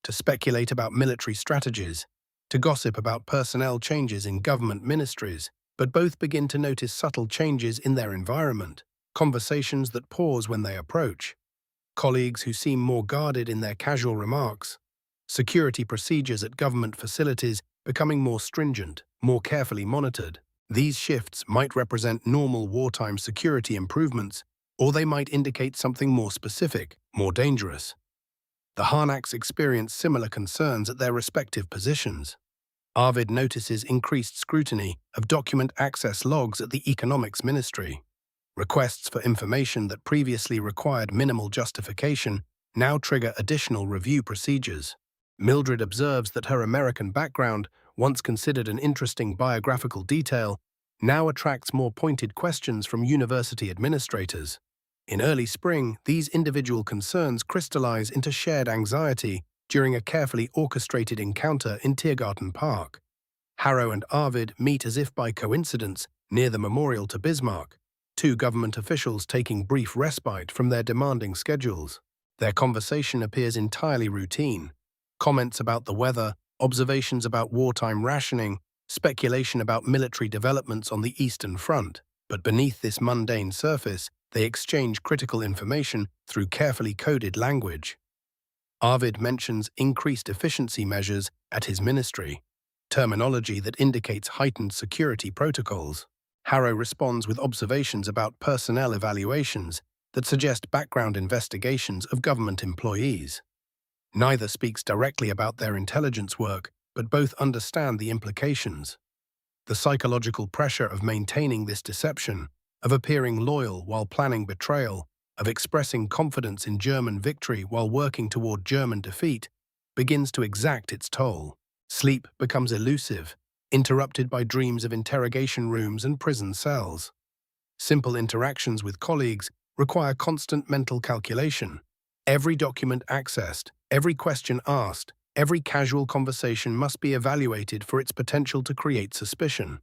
to speculate about military strategies, to gossip about personnel changes in government ministries, but both begin to notice subtle changes in their environment, conversations that pause when they approach, colleagues who seem more guarded in their casual remarks, security procedures at government facilities becoming more stringent, more carefully monitored. These shifts might represent normal wartime security improvements, or they might indicate something more specific, more dangerous. The Harnacks experience similar concerns at their respective positions. Arvid notices increased scrutiny of document access logs at the Economics Ministry. Requests for information that previously required minimal justification now trigger additional review procedures. Mildred observes that her American background, once considered an interesting biographical detail, now attracts more pointed questions from university administrators. In early spring, these individual concerns crystallize into shared anxiety during a carefully orchestrated encounter in Tiergarten Park. Harrow and Arvid meet as if by coincidence near the memorial to Bismarck, two government officials taking brief respite from their demanding schedules. Their conversation appears entirely routine. Comments about the weather, observations about wartime rationing, speculation about military developments on the Eastern Front. But beneath this mundane surface, they exchange critical information through carefully coded language. Arvid mentions increased efficiency measures at his ministry, terminology that indicates heightened security protocols. Harrow responds with observations about personnel evaluations that suggest background investigations of government employees. Neither speaks directly about their intelligence work, but both understand the implications. The psychological pressure of maintaining this deception, of appearing loyal while planning betrayal, of expressing confidence in German victory while working toward German defeat, begins to exact its toll. Sleep becomes elusive, interrupted by dreams of interrogation rooms and prison cells. Simple interactions with colleagues require constant mental calculation. Every document accessed, every question asked, every casual conversation must be evaluated for its potential to create suspicion.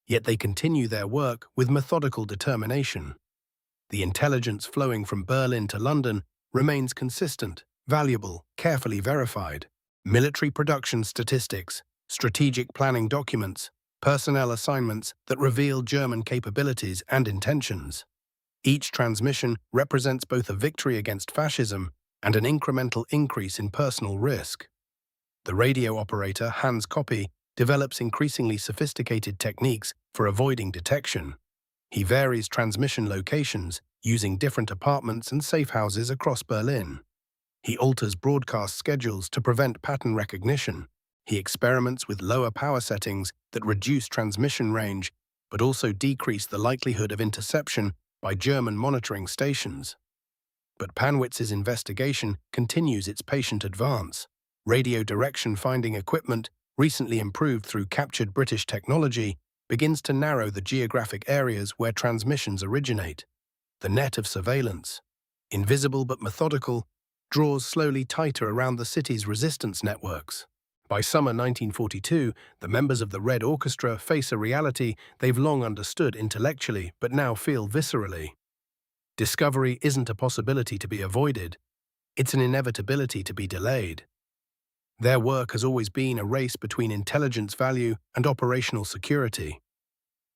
Yet they continue their work with methodical determination. The intelligence flowing from Berlin to London remains consistent, valuable, carefully verified. Military production statistics, strategic planning documents, personnel assignments that reveal German capabilities and intentions. Each transmission represents both a victory against fascism and an incremental increase in personal risk. The radio operator, Hans Koppe, develops increasingly sophisticated techniques for avoiding detection. He varies transmission locations, using different apartments and safe houses across Berlin. He alters broadcast schedules to prevent pattern recognition. He experiments with lower power settings that reduce transmission range, but also decrease the likelihood of interception by German monitoring stations. But Panwitz's investigation continues its patient advance. Radio direction finding equipment, recently improved through captured British technology, begins to narrow the geographic areas where transmissions originate. The net of surveillance, invisible but methodical, draws slowly tighter around the city's resistance networks. By summer 1942, the members of the Red Orchestra face a reality they've long understood intellectually but now feel viscerally. Discovery isn't a possibility to be avoided, it's an inevitability to be delayed. Their work has always been a race between intelligence value and operational security.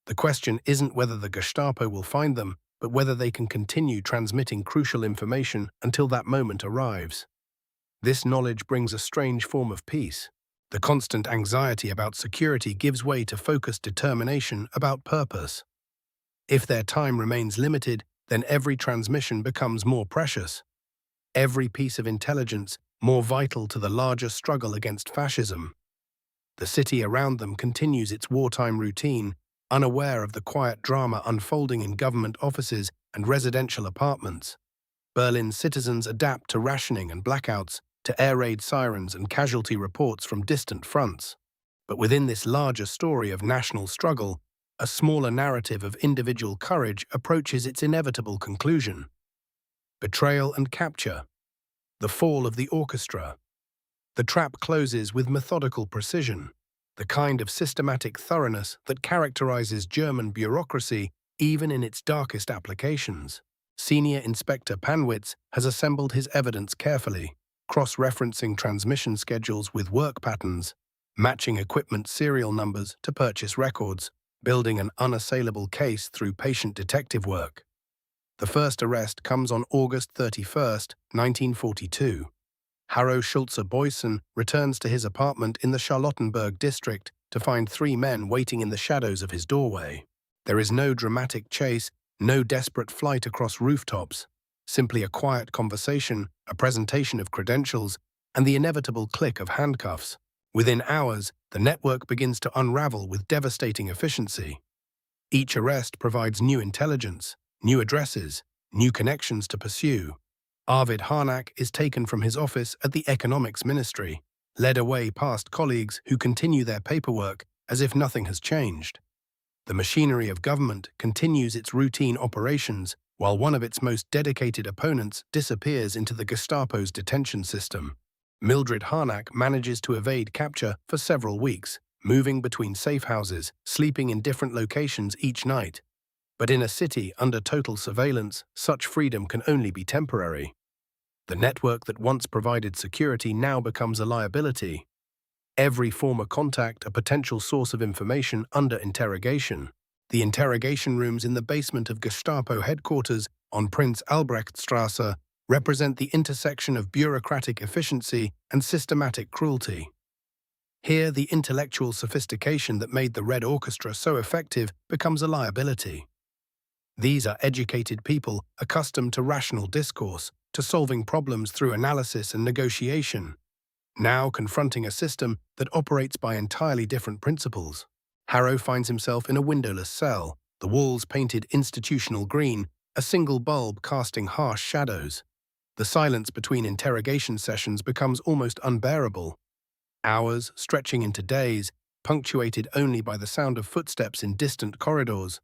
The question isn't whether the Gestapo will find them, but whether they can continue transmitting crucial information until that moment arrives. This knowledge brings a strange form of peace. The constant anxiety about security gives way to focused determination about purpose. If their time remains limited, then every transmission becomes more precious. Every piece of intelligence more vital to the larger struggle against fascism. The city around them continues its wartime routine, unaware of the quiet drama unfolding in government offices and residential apartments. Berlin's citizens adapt to rationing and blackouts, to air raid sirens and casualty reports from distant fronts. But within this larger story of national struggle, a smaller narrative of individual courage approaches its inevitable conclusion. Betrayal and capture. The fall of the orchestra. The trap closes with methodical precision, the kind of systematic thoroughness that characterizes German bureaucracy even in its darkest applications. Senior Inspector Panwitz has assembled his evidence carefully, cross-referencing transmission schedules with work patterns, matching equipment serial numbers to purchase records, building an unassailable case through patient detective work. The first arrest comes on August 31st, 1942. Harro Schulze-Boysen returns to his apartment in the Charlottenburg district to find 3 men waiting in the shadows of his doorway. There is no dramatic chase, no desperate flight across rooftops, simply a quiet conversation, a presentation of credentials, and the inevitable click of handcuffs. Within hours, the network begins to unravel with devastating efficiency. Each arrest provides new intelligence, new addresses, new connections to pursue. Arvid Harnack is taken from his office at the Economics Ministry, led away past colleagues who continue their paperwork as if nothing has changed. The machinery of government continues its routine operations while one of its most dedicated opponents disappears into the Gestapo's detention system. Mildred Harnack manages to evade capture for several weeks, moving between safe houses, sleeping in different locations each night. But in a city under total surveillance, such freedom can only be temporary. The network that once provided security now becomes a liability. Every former contact a potential source of information under interrogation. The interrogation rooms in the basement of Gestapo headquarters on Prince Albrechtstrasse represent the intersection of bureaucratic efficiency and systematic cruelty. Here, the intellectual sophistication that made the Red Orchestra so effective becomes a liability. These are educated people accustomed to rational discourse, to solving problems through analysis and negotiation, now confronting a system that operates by entirely different principles. Harro finds himself in a windowless cell, the walls painted institutional green, a single bulb casting harsh shadows. The silence between interrogation sessions becomes almost unbearable. Hours, stretching into days, punctuated only by the sound of footsteps in distant corridors,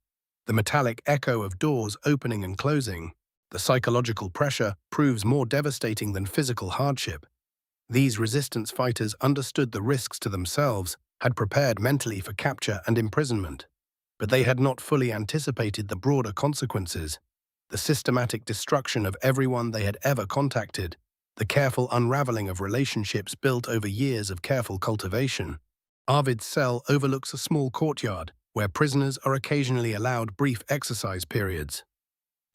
the metallic echo of doors opening and closing. The psychological pressure proves more devastating than physical hardship. These resistance fighters understood the risks to themselves, had prepared mentally for capture and imprisonment. But they had not fully anticipated the broader consequences, the systematic destruction of everyone they had ever contacted, the careful unraveling of relationships built over years of careful cultivation. Arvid's cell overlooks a small courtyard, where prisoners are occasionally allowed brief exercise periods.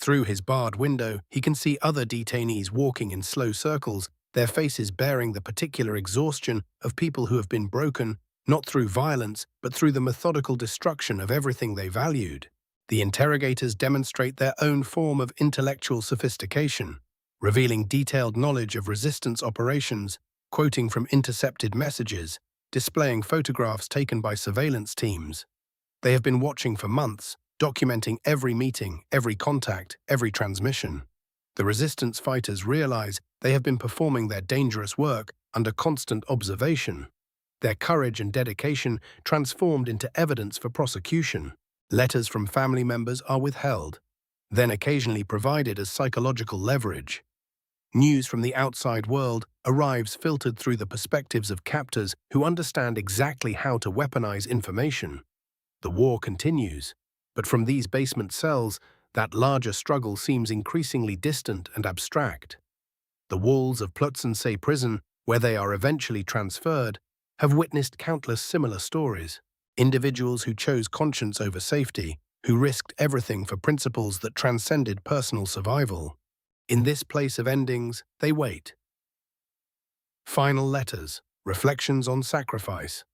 Through his barred window, he can see other detainees walking in slow circles, their faces bearing the particular exhaustion of people who have been broken, not through violence, but through the methodical destruction of everything they valued. The interrogators demonstrate their own form of intellectual sophistication, revealing detailed knowledge of resistance operations, quoting from intercepted messages, displaying photographs taken by surveillance teams. They have been watching for months, documenting every meeting, every contact, every transmission. The resistance fighters realize they have been performing their dangerous work under constant observation. Their courage and dedication transformed into evidence for prosecution. Letters from family members are withheld, then occasionally provided as psychological leverage. News from the outside world arrives filtered through the perspectives of captors who understand exactly how to weaponize information. The war continues, but from these basement cells, that larger struggle seems increasingly distant and abstract. The walls of Plötzensee prison, where they are eventually transferred, have witnessed countless similar stories. Individuals who chose conscience over safety, who risked everything for principles that transcended personal survival. In this place of endings, they wait. Final letters, reflections on sacrifice.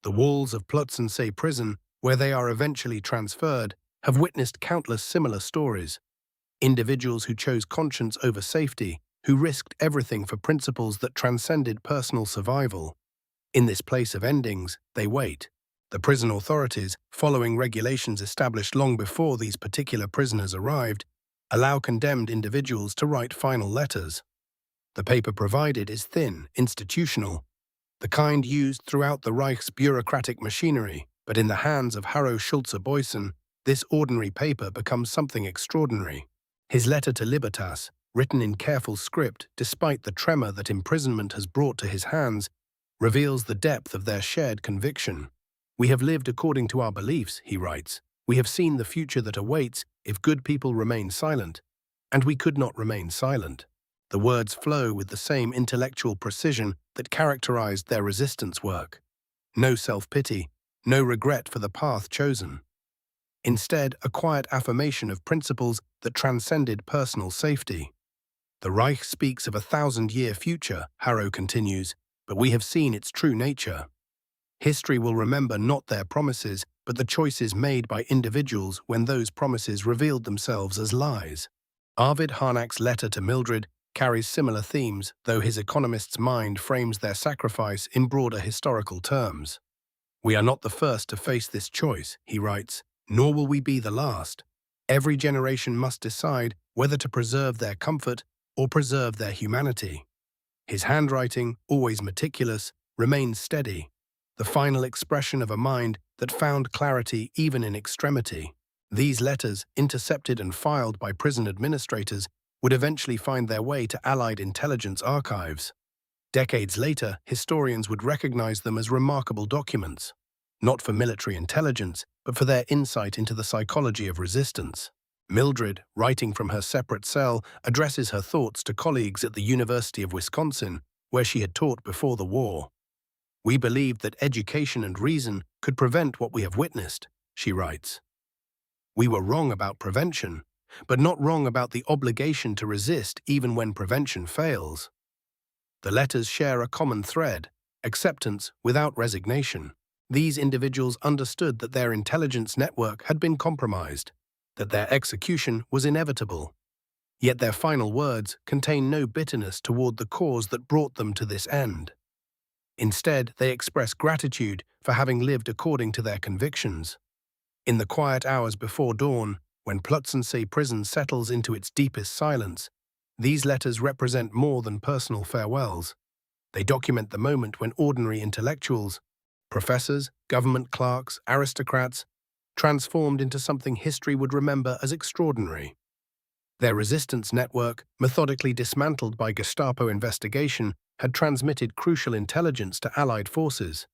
The walls of Plötzensee prison, where they are eventually transferred, have witnessed countless similar stories. Individuals who chose conscience over safety, who risked everything for principles that transcended personal survival. In this place of endings, they wait. The prison authorities, following regulations established long before these particular prisoners arrived, allow condemned individuals to write final letters. The paper provided is thin, institutional, the kind used throughout the Reich's bureaucratic machinery, but in the hands of Harro Schulze-Boysen, this ordinary paper becomes something extraordinary. His letter to Libertas, written in careful script despite the tremor that imprisonment has brought to his hands, reveals the depth of their shared conviction. "We have lived according to our beliefs," he writes. "We have seen the future that awaits if good people remain silent, and we could not remain silent." The words flow with the same intellectual precision that characterized their resistance work. No self-pity, no regret for the path chosen. Instead, a quiet affirmation of principles that transcended personal safety. "The Reich speaks of a 1,000-year future," Harro continues, "but we have seen its true nature. History will remember not their promises, but the choices made by individuals when those promises revealed themselves as lies." Arvid Harnack's letter to Mildred carries similar themes, though his economist's mind frames their sacrifice in broader historical terms. "We are not the first to face this choice," he writes, "nor will we be the last. Every generation must decide whether to preserve their comfort or preserve their humanity." His handwriting, always meticulous, remains steady, the final expression of a mind that found clarity even in extremity. These letters, intercepted and filed by prison administrators, would eventually find their way to Allied intelligence archives. Decades later, historians would recognize them as remarkable documents, not for military intelligence, but for their insight into the psychology of resistance. Mildred, writing from her separate cell, addresses her thoughts to colleagues at the University of Wisconsin, where she had taught before the war. "We believed that education and reason could prevent what we have witnessed," she writes. "We were wrong about prevention, but not wrong about the obligation to resist even when prevention fails." The letters share a common thread: acceptance without resignation. These individuals understood that their intelligence network had been compromised, that their execution was inevitable. Yet their final words contain no bitterness toward the cause that brought them to this end. Instead, they express gratitude for having lived according to their convictions. In the quiet hours before dawn, when Plötzensee prison settles into its deepest silence, these letters represent more than personal farewells. They document the moment when ordinary intellectuals, Professors, government clerks, aristocrats, transformed into something history would remember as extraordinary. Their resistance network, methodically dismantled by Gestapo investigation, had transmitted crucial intelligence to Allied forces.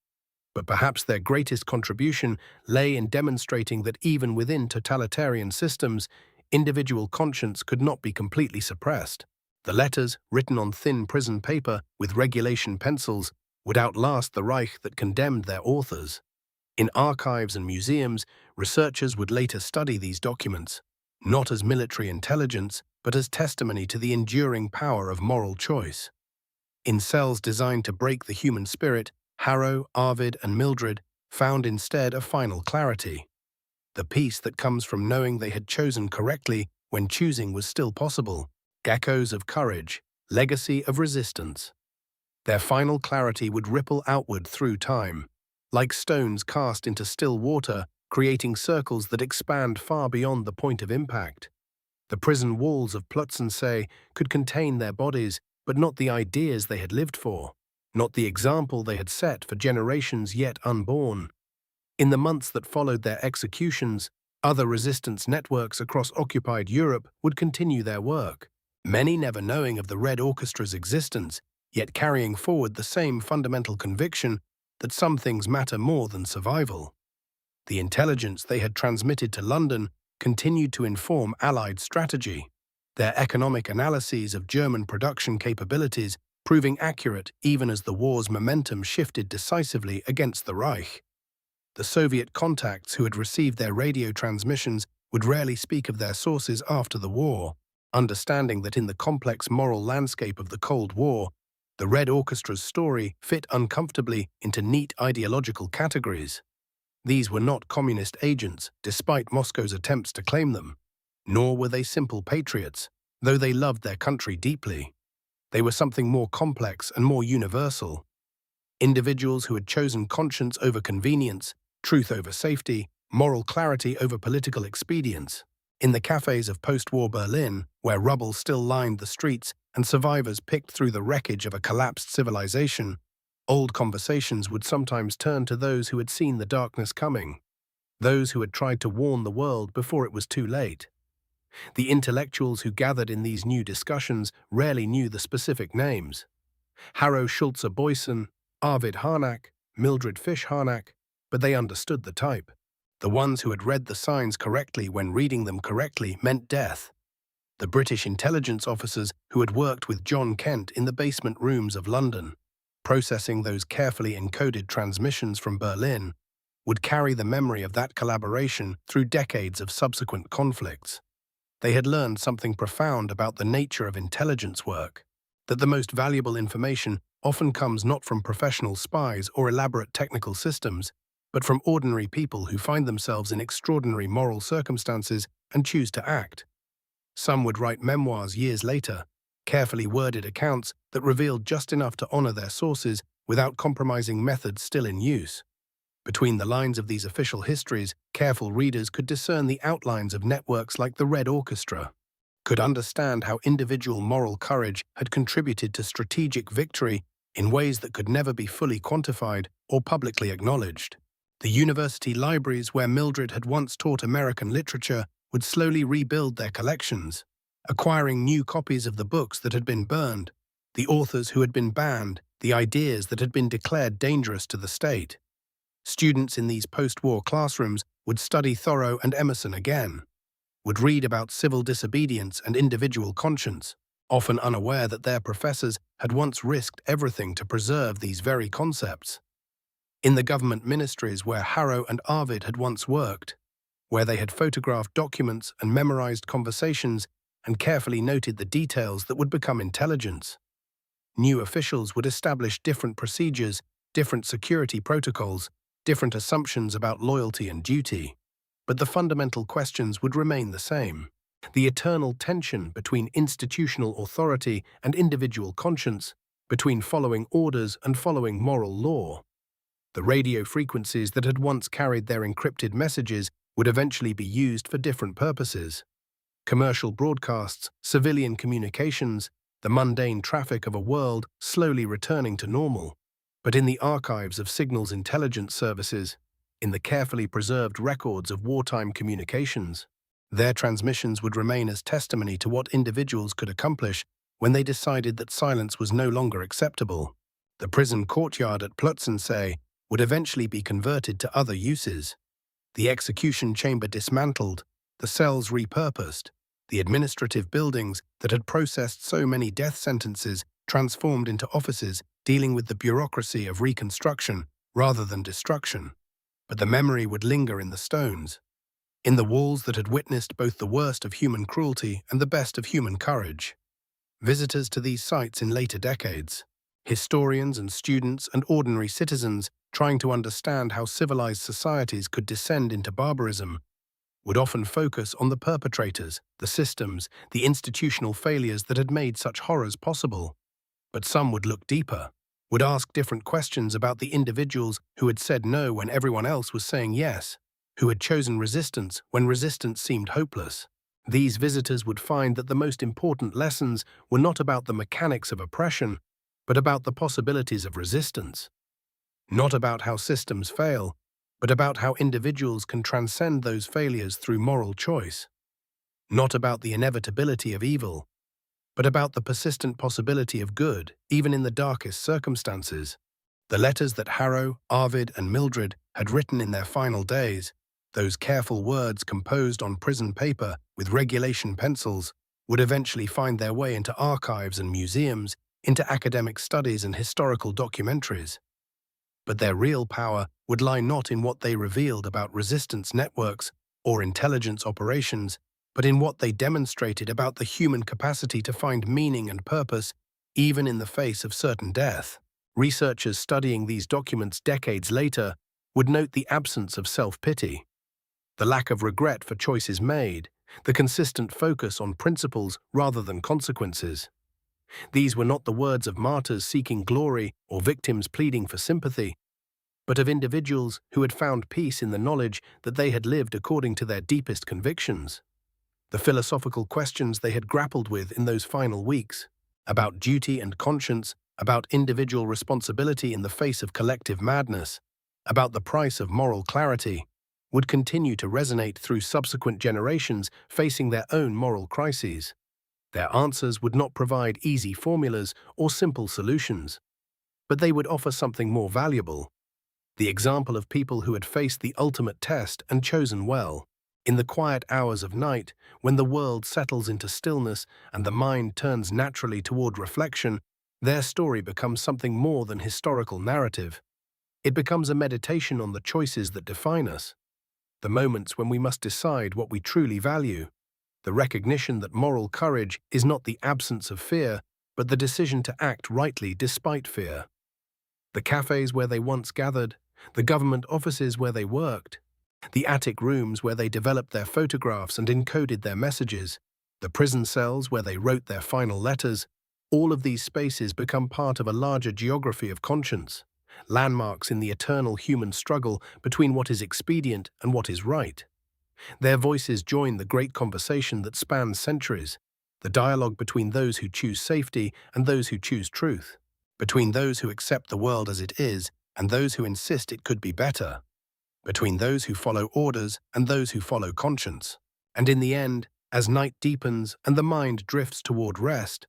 But perhaps their greatest contribution lay in demonstrating that even within totalitarian systems, individual conscience could not be completely suppressed. The letters, written on thin prison paper with regulation pencils, would outlast the Reich that condemned their authors. In archives and museums, researchers would later study these documents, not as military intelligence, but as testimony to the enduring power of moral choice. In cells designed to break the human spirit, Harrow, Arvid, and Mildred found instead a final clarity. The peace that comes from knowing they had chosen correctly when choosing was still possible. Echoes of courage, legacy of resistance. Their final clarity would ripple outward through time, like stones cast into still water, creating circles that expand far beyond the point of impact. The prison walls of Plötzensee could contain their bodies, but not the ideas they had lived for, not the example they had set for generations yet unborn. In the months that followed their executions, other resistance networks across occupied Europe would continue their work, many never knowing of the Red Orchestra's existence, yet carrying forward the same fundamental conviction that some things matter more than survival. The intelligence they had transmitted to London continued to inform Allied strategy, their economic analyses of German production capabilities proving accurate even as the war's momentum shifted decisively against the Reich. The Soviet contacts who had received their radio transmissions would rarely speak of their sources after the war, understanding that in the complex moral landscape of the Cold War, the Red Orchestra's story fit uncomfortably into neat ideological categories. These were not communist agents, despite Moscow's attempts to claim them, nor were they simple patriots, though they loved their country deeply. They were something more complex and more universal. Individuals who had chosen conscience over convenience, truth over safety, moral clarity over political expedience. In the cafes of post-war Berlin, where rubble still lined the streets and survivors picked through the wreckage of a collapsed civilization, old conversations would sometimes turn to those who had seen the darkness coming, those who had tried to warn the world before it was too late. The intellectuals who gathered in these new discussions rarely knew the specific names. Harrow Schulze-Boysen, Arvid Harnack, Mildred Fish-Harnack, but they understood the type. The ones who had read the signs correctly when reading them correctly meant death. The British intelligence officers who had worked with John Kent in the basement rooms of London, processing those carefully encoded transmissions from Berlin, would carry the memory of that collaboration through decades of subsequent conflicts. They had learned something profound about the nature of intelligence work, that the most valuable information often comes not from professional spies or elaborate technical systems, but from ordinary people who find themselves in extraordinary moral circumstances and choose to act. Some would write memoirs years later, carefully worded accounts that revealed just enough to honor their sources without compromising methods still in use. Between the lines of these official histories, careful readers could discern the outlines of networks like the Red Orchestra, could understand how individual moral courage had contributed to strategic victory in ways that could never be fully quantified or publicly acknowledged. The university libraries where Mildred had once taught American literature would slowly rebuild their collections, acquiring new copies of the books that had been burned, the authors who had been banned, the ideas that had been declared dangerous to the state. Students in these post-war classrooms would study Thoreau and Emerson again, would read about civil disobedience and individual conscience, often unaware that their professors had once risked everything to preserve these very concepts. In the government ministries where Harrow and Arvid had once worked, where they had photographed documents and memorized conversations and carefully noted the details that would become intelligence, new officials would establish different procedures, different security protocols, different assumptions about loyalty and duty. But the fundamental questions would remain the same. The eternal tension between institutional authority and individual conscience, between following orders and following moral law. The radio frequencies that had once carried their encrypted messages would eventually be used for different purposes. Commercial broadcasts, civilian communications, the mundane traffic of a world slowly returning to normal. But in the archives of signals intelligence services, in the carefully preserved records of wartime communications, their transmissions would remain as testimony to what individuals could accomplish when they decided that silence was no longer acceptable. The prison courtyard at Plötzensee would eventually be converted to other uses, the execution chamber dismantled, the cells repurposed, the administrative buildings that had processed so many death sentences transformed into offices dealing with the bureaucracy of reconstruction rather than destruction. But the memory would linger in the stones, in the walls that had witnessed both the worst of human cruelty and the best of human courage. Visitors to these sites in later decades, historians and students and ordinary citizens trying to understand how civilized societies could descend into barbarism, would often focus on the perpetrators, the systems, the institutional failures that had made such horrors possible. But some would look deeper, would ask different questions about the individuals who had said no when everyone else was saying yes, who had chosen resistance when resistance seemed hopeless. These visitors would find that the most important lessons were not about the mechanics of oppression, but about the possibilities of resistance. Not about how systems fail, but about how individuals can transcend those failures through moral choice. Not about the inevitability of evil, but about the persistent possibility of good, even in the darkest circumstances. The letters that Harrow, Arvid, and Mildred had written in their final days, those careful words composed on prison paper with regulation pencils, would eventually find their way into archives and museums, into academic studies and historical documentaries. But their real power would lie not in what they revealed about resistance networks or intelligence operations, but in what they demonstrated about the human capacity to find meaning and purpose, even in the face of certain death. Researchers studying these documents decades later would note the absence of self-pity, the lack of regret for choices made, the consistent focus on principles rather than consequences. These were not the words of martyrs seeking glory or victims pleading for sympathy, but of individuals who had found peace in the knowledge that they had lived according to their deepest convictions. The philosophical questions they had grappled with in those final weeks, about duty and conscience, about individual responsibility in the face of collective madness, about the price of moral clarity, would continue to resonate through subsequent generations facing their own moral crises. Their answers would not provide easy formulas or simple solutions, but they would offer something more valuable: the example of people who had faced the ultimate test and chosen well. In the quiet hours of night, when the world settles into stillness and the mind turns naturally toward reflection, their story becomes something more than historical narrative. It becomes a meditation on the choices that define us, the moments when we must decide what we truly value, the recognition that moral courage is not the absence of fear, but the decision to act rightly despite fear. The cafes where they once gathered, the government offices where they worked, the attic rooms where they developed their photographs and encoded their messages, the prison cells where they wrote their final letters, all of these spaces become part of a larger geography of conscience, landmarks in the eternal human struggle between what is expedient and what is right. Their voices join the great conversation that spans centuries, the dialogue between those who choose safety and those who choose truth, between those who accept the world as it is and those who insist it could be better, between those who follow orders and those who follow conscience. And in the end, as night deepens and the mind drifts toward rest,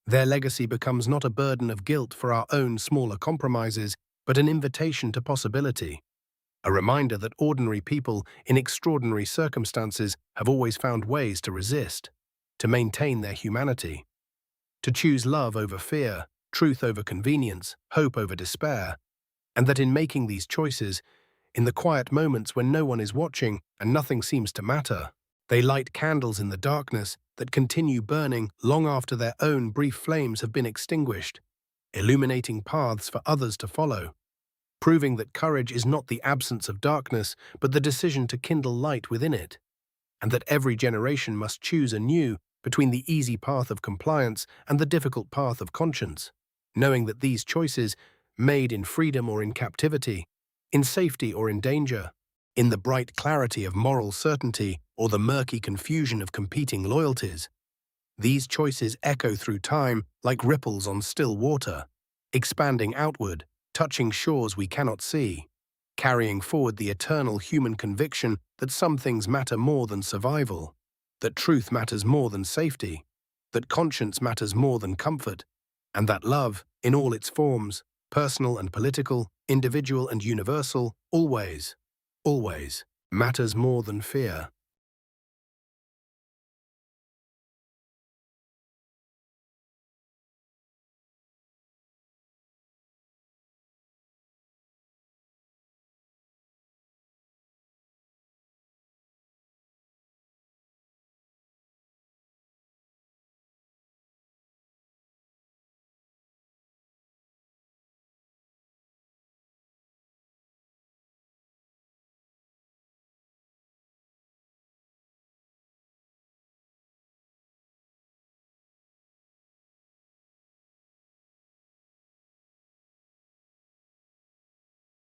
their legacy becomes not a burden of guilt for our own smaller compromises, but an invitation to possibility. A reminder that ordinary people in extraordinary circumstances have always found ways to resist, to maintain their humanity, to choose love over fear, truth over convenience, hope over despair, and that in making these choices, in the quiet moments when no one is watching and nothing seems to matter, they light candles in the darkness that continue burning long after their own brief flames have been extinguished, illuminating paths for others to follow, proving that courage is not the absence of darkness, but the decision to kindle light within it, and that every generation must choose anew between the easy path of compliance and the difficult path of conscience, knowing that these choices, made in freedom or in captivity, in safety or in danger, in the bright clarity of moral certainty or the murky confusion of competing loyalties, these choices echo through time like ripples on still water, expanding outward, touching shores we cannot see, carrying forward the eternal human conviction that some things matter more than survival, that truth matters more than safety, that conscience matters more than comfort, and that love, in all its forms, personal and political, individual and universal, always, always matters more than fear.